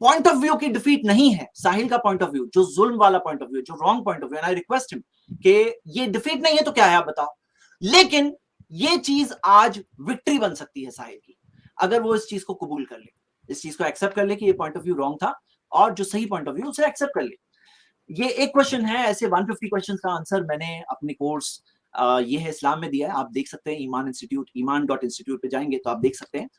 पॉइंट ऑफ व्यू की डिफीट नहीं है, साहिल का पॉइंट ऑफ व्यू, जो जुल्म वाला पॉइंट ऑफ व्यू, जो wrong point of view, I request him कि ये डिफीट नहीं है तो क्या है आप बताओ। लेकिन ये चीज आज विक्ट्री बन सकती है साहिल की, अगर वो इस चीज को कबूल कर ले, इस चीज को एक्सेप्ट कर ले कि ये पॉइंट ऑफ व्यू रॉन्ग था, और जो सही पॉइंट ऑफ व्यू उसे एक्सेप्ट कर ले। ये एक क्वेश्चन है, ऐसे 150 क्वेश्चंस का आंसर मैंने अपने कोर्स ये है इस्लाम में दिया है, आप देख सकते हैं। ईमान इंस्टीट्यूट, ईमान.इंस्टीट्यूट पे जाएंगे तो आप देख सकते हैं।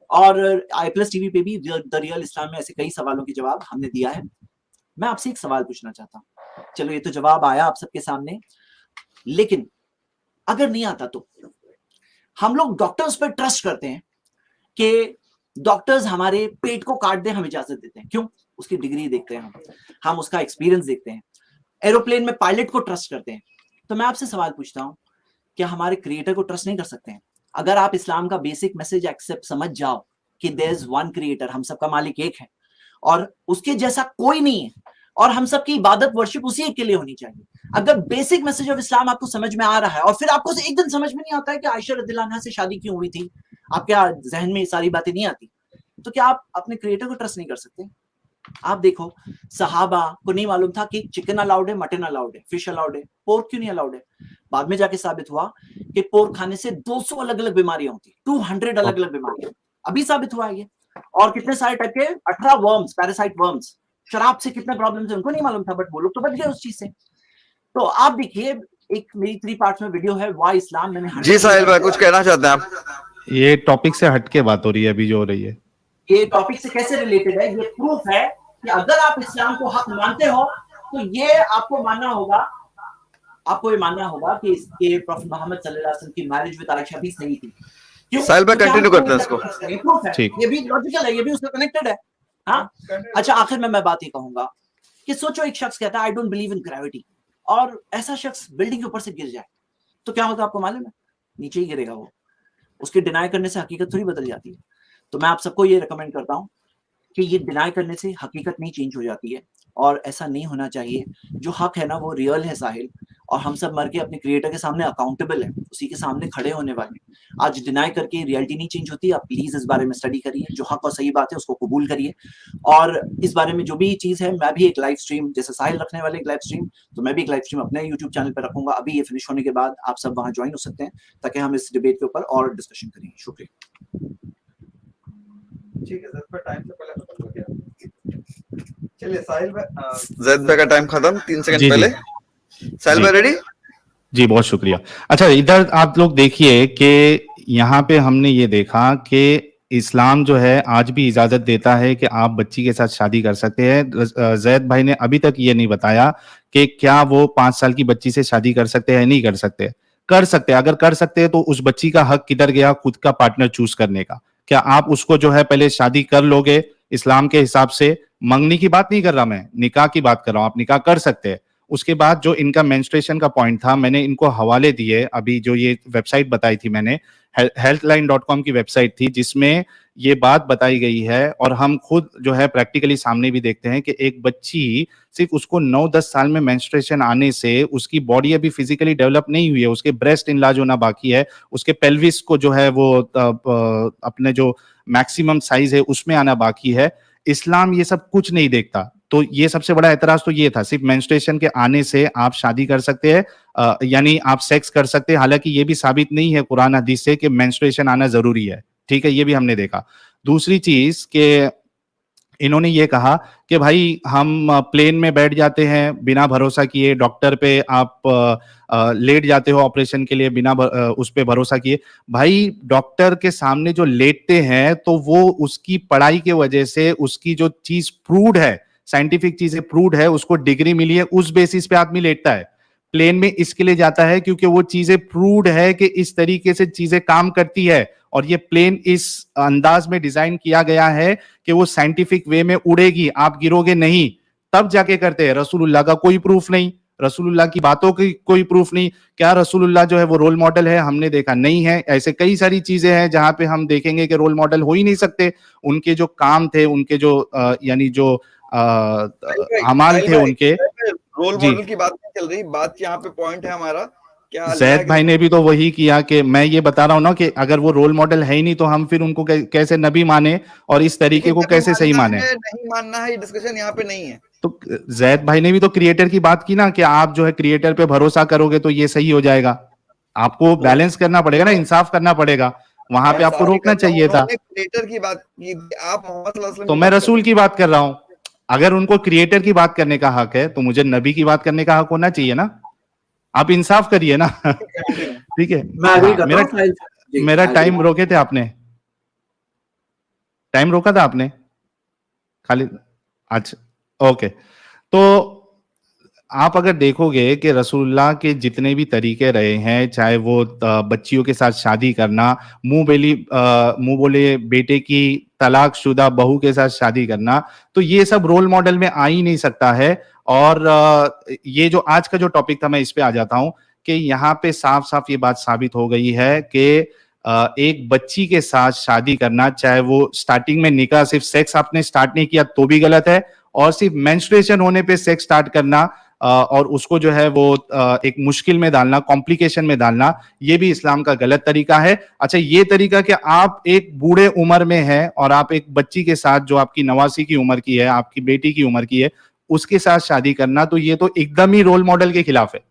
और i+ टीवी पे भी द रियल इस्लाम में ऐसे कई सवालों के जवाब हमने दिया है। मैं आपसे एक सवाल पूछना चाहता हूं, चलो ये तो जवाब आया आप सबके सामने, लेकिन अगर नहीं आता तो हम लोग डॉक्टर्स पर ट्रस्ट करते हैं कि डॉक्टर्स हमारे पेट को काट दें, हम इजाजत देते हैं। क्यों? उसकी डिग्री देखते हैं, हम उसका एक्सपीरियंस देखते हैं। एरोप्लेन में पायलट को ट्रस्ट करते हैं। तो मैं आपसे सवाल पूछता हूं, क्या हमारे क्रिएटर को ट्रस्ट नहीं कर सकते हैं? अगर आप इस्लाम का बेसिक मैसेज एक्सेप्ट समझ जाओ कि देयर इज वन क्रिएटर, हम सबका मालिक एक है और उसके जैसा कोई नहीं है और हम सबकी इबादत वर्शिप उसी एक के लिए होनी चाहिए। अगर बेसिक मैसेज ऑफ इस्लाम आपको समझ में आ रहा है और फिर आपको एक दिन समझ में नहीं आता है कि आयशा रज़ियल्लाहु अन्हा से शादी क्यों हुई थी, आपके जहन में ये सारी बातें नहीं आती, तो क्या आप अपने क्रिएटर को ट्रस्ट नहीं कर सकते? आप देखो, सहाबा को नहीं मालूम था कि चिकन अलाउड है, मटन अलाउड है, फिश अलाउड है, पोर्क क्यों नहीं अलाउड है? बाद में जाके साबित हुआ कि पोर्क खाने से 200 अलग अलग बीमारियां होती, 200 अलग अलग बीमारियां, अभी साबित हुआ है ये। और कितने सारे टाइप के 18 वर्म्स, पैरासाइट वर्म्स, शराब से कितने प्रॉब्लम थे उनको नहीं मालूम था, बट वो लोग तो बच गए उस चीज से। तो आप देखिए, एक मेरी 3 पार्ट्स में वीडियो है, वाई इस्लाम, मैंने जी साहिल भाई कुछ कहना चाहते हैं आप? ये टॉपिक से हटके बात हो रही है अभी जो हो रही है, ये टॉपिक से कैसे रिलेटेड है? ये प्रूफ है कि अगर आप इस्लाम को हक मानते हो तो ये आपको मानना होगा, आपको ये मानना होगा कि इसके प्रॉफेट मोहम्मद सल्लल्लाहु अलैहि वसल्लम की मैरिज विद आयशा भी सही थी। क्यों? साहिल भाई कंटिन्यू करते हैं इसको। प्रूफ है, ये भी लॉजिकल है, ये भी उससे कनेक्टेड है। हाँ, अच्छा, आखिर में मैं बात ये कहूंगा कि सोचो एक शख्स कहता है I don't believe in gravity, और ऐसा शख्स बिल्डिंग के ऊपर से गिर जाए तो क्या होगा आपको मालूम है? नीचे ही गिरेगा वो। उसके डिनाई करने से हकीकत थोड़ी बदल जाती है। तो मैं आप सबको ये रिकमेंड करता हूं कि ये डिनाई करने से हकीकत नहीं चेंज हो जाती है, और ऐसा नहीं होना चाहिए। जो हक है ना वो रियल है साहिल, और हम सब मर के अपने क्रिएटर के सामने अकाउंटेबल है, उसी के सामने खड़े होने वाले। आज डिनाई करके रियलिटी नहीं चेंज होती। आप प्लीज इस बारे में स्टडी करिए, जो हक और सही बात है उसको कबूल करिए, और इस बारे में जो भी चीज है, मैं भी एक लाइव स्ट्रीम जैसे साहिल रखने वाले एक लाइव स्ट्रीम, तो मैं भी एक लाइव स्ट्रीम अपने यूट्यूब चैनल पर रखूंगा। अभी ये फिनिश होने के बाद आप सब वहां ज्वाइन हो सकते हैं ताकि हम इस डिबेट के ऊपर और डिस्कशन करें। शुक्रिया। ठीक है सर, पर टाइम से पहले खत्म हो गया। चलिए साहिल भाई, जैद भाई का टाइम खत्म 3 सेकंड पहले। साहिल भाई रेडी? जी बहुत शुक्रिया। अच्छा, इधर आप लोग देखिए कि यहाँ पे हमने ये देखा कि इस्लाम जो है आज भी इजाजत देता है कि आप बच्ची के साथ शादी कर सकते हैं। जैद भाई ने अभी तक ये नहीं बताया कि क्या वो 5 साल की बच्ची से शादी कर सकते हैं, नहीं कर सकते। कर सकते हैं। अगर कर सकते हैं तो उस बच्ची का हक किधर गया खुद का पार्टनर चूज करने का? क्या आप उसको जो है पहले शादी कर लोगे इस्लाम के हिसाब से? मंगनी की बात नहीं कर रहा मैं, निकाह की बात कर रहा हूं। आप निकाह कर सकते हैं। उसके बाद जो इनका मेंस्ट्रुएशन का पॉइंट था, मैंने इनको हवाले दिए। अभी जो ये वेबसाइट बताई थी मैंने, healthline.com की वेबसाइट थी, जिसमें ये बात बताई गई है, और हम खुद जो है प्रैक्टिकली सामने भी देखते हैं कि एक बच्ची सिर्फ उसको 9-10 साल में मेंस्ट्रुएशन आने से उसकी बॉडी अभी फिजिकली डेवलप नहीं हुई है, उसके ब्रेस्ट इनलाज होना बाकी है, उसके पेल्विस को जो है वो अपने जो मैक्सिमम साइज है उसमें आना बाकी है। इस्लाम ये सब कुछ नहीं देखता। तो ये सबसे बड़ा एतराज तो ये था, सिर्फ मेंस्ट्रुएशन के आने से आप शादी कर सकते हैं, यानी आप सेक्स कर सकते हैं। हालांकि ये भी साबित नहीं है कुरान हदीस से कि मेंस्ट्रुएशन आना जरूरी है। ठीक है, ये भी हमने देखा। दूसरी चीज कि इन्होंने ये कहा कि भाई हम प्लेन में बैठ जाते हैं बिना भरोसा किए, डॉक्टर पे आप लेट जाते हो ऑपरेशन के लिए बिना उस पे भरोसा किए। भाई डॉक्टर के सामने जो लेटते हैं तो वो उसकी पढ़ाई के वजह से उसकी जो चीज प्रूव्ड है, साइंटिफिक चीजें प्रूव्ड है, उसको डिग्री मिली है, उस बेसिस पे आदमी लेटता है। प्लेन में इसके लिए जाता है क्योंकि वो चीजें प्रूव्ड है कि इस तरीके से चीजें काम करती है, और ये प्लेन इस अंदाज में डिजाइन किया गया है कि वो साइंटिफिक वे में उड़ेगी, आप गिरोगे नहीं। तब जाके करते हैं। रसूलुल्लाह का कोई प्रूफ नहीं, रसूलुल्लाह की बातों की कोई प्रूफ नहीं। क्या रसूलुल्लाह जो है वो रोल मॉडल है? हमने देखा नहीं है। ऐसे कई सारी चीजें हैं जहां पे हम देखेंगे कि रोल मॉडल हो ही नहीं सकते। उनके जो काम थे, उनके जो यानी जो अमाल थे उनके, रोल मॉडल की बात नहीं चल रही, बात यहाँ पे पॉइंट है हमारा क्या। जैद भाई ने भी तो वही किया कि मैं ये बता रहा हूं ना कि अगर वो रोल मॉडल है ही नहीं तो हम फिर उनको कैसे नबी माने और इस तरीके को कैसे सही माने? नहीं मानना है, डिस्कशन यहाँ पे नहीं है। तो जैद भाई ने भी तो क्रिएटर की बात की ना कि आप जो है क्रिएटर पे भरोसा करोगे तो ये सही हो जाएगा। आपको बैलेंस करना पड़ेगा ना, इंसाफ करना पड़ेगा। वहां पे आपको रोकना चाहिए था। क्रिएटर की बात की, आप मोहम्मद सल्लल्लाहु अलैहि वसल्लम तो मैं रसूल की बात कर रहा हूं। अगर उनको क्रिएटर की बात करने का हक है तो मुझे नबी की बात करने का हक होना चाहिए ना। आप इंसाफ करिए ना। ठीक है, मेरा टाइम रोके थे आपने, टाइम रोका था आपने खाली। अच्छा ओके, तो आप अगर देखोगे कि रसूलुल्लाह के जितने भी तरीके रहे हैं, चाहे वो बच्चियों के साथ शादी करना, मुंह बोले बेटे की तलाकशुदा बहू के साथ शादी करना, तो ये सब रोल मॉडल में आ ही नहीं सकता है। और ये जो आज का जो टॉपिक था, मैं इस पे आ जाता हूं कि यहाँ पे साफ साफ ये बात साबित हो गई है कि एक बच्ची के साथ शादी करना, चाहे वो स्टार्टिंग में निकाह सिर्फ सेक्स आपने स्टार्ट नहीं किया तो भी गलत है, और सिर्फ मेंस्ट्रुएशन होने पे सेक्स स्टार्ट करना और उसको जो है वो एक मुश्किल में डालना, कॉम्प्लिकेशन में डालना, ये भी इस्लाम का गलत तरीका है। अच्छा, ये तरीका कि आप एक बूढ़े उम्र में है और आप एक बच्ची के साथ जो आपकी नवासी की उम्र की है, आपकी बेटी की उम्र की है, उसके साथ शादी करना, तो ये तो एकदम ही रोल मॉडल के खिलाफ है।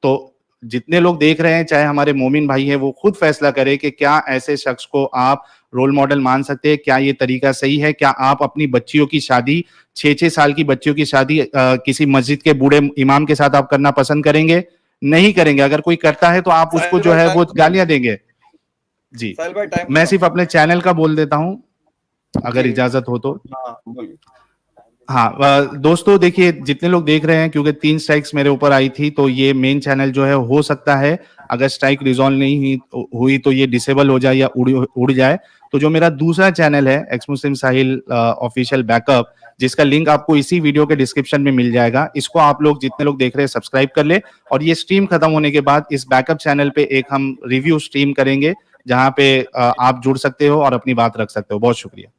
तो जितने लोग देख रहे हैं, चाहे हमारे मोमिन भाई हैं, वो खुद फैसला करें कि क्या ऐसे शख्स को आप रोल मॉडल मान सकते हैं, क्या ये तरीका सही है, क्या आप अपनी बच्चियों की शादी 6-6 साल की बच्चियों की शादी किसी मस्जिद के बूढ़े इमाम के साथ आप करना पसंद करेंगे? नहीं करेंगे। अगर कोई करता है तो आप उसको जो है वो गालियां देंगे। जी, मैं सिर्फ अपने चैनल का बोल देता हूं, अगर इजाजत हो तो। हाँ दोस्तों, देखिए जितने लोग देख रहे हैं, क्योंकि 3 स्ट्राइक्स मेरे ऊपर आई थी, तो ये मेन चैनल जो है, हो सकता है अगर स्ट्राइक रिजॉल्व नहीं हुई तो ये डिसेबल हो जाए या उड़ जाए। तो जो मेरा दूसरा चैनल है, एक्स मुस्लिम साहिल ऑफिशियल बैकअप, जिसका लिंक आपको इसी वीडियो के डिस्क्रिप्शन में मिल जाएगा, इसको आप लोग जितने लोग देख रहे हैं सब्सक्राइब कर ले। और ये स्ट्रीम खत्म होने के बाद इस बैकअप चैनल पे एक हम रिव्यू स्ट्रीम करेंगे, जहां पे आप जुड़ सकते हो और अपनी बात रख सकते हो। बहुत शुक्रिया।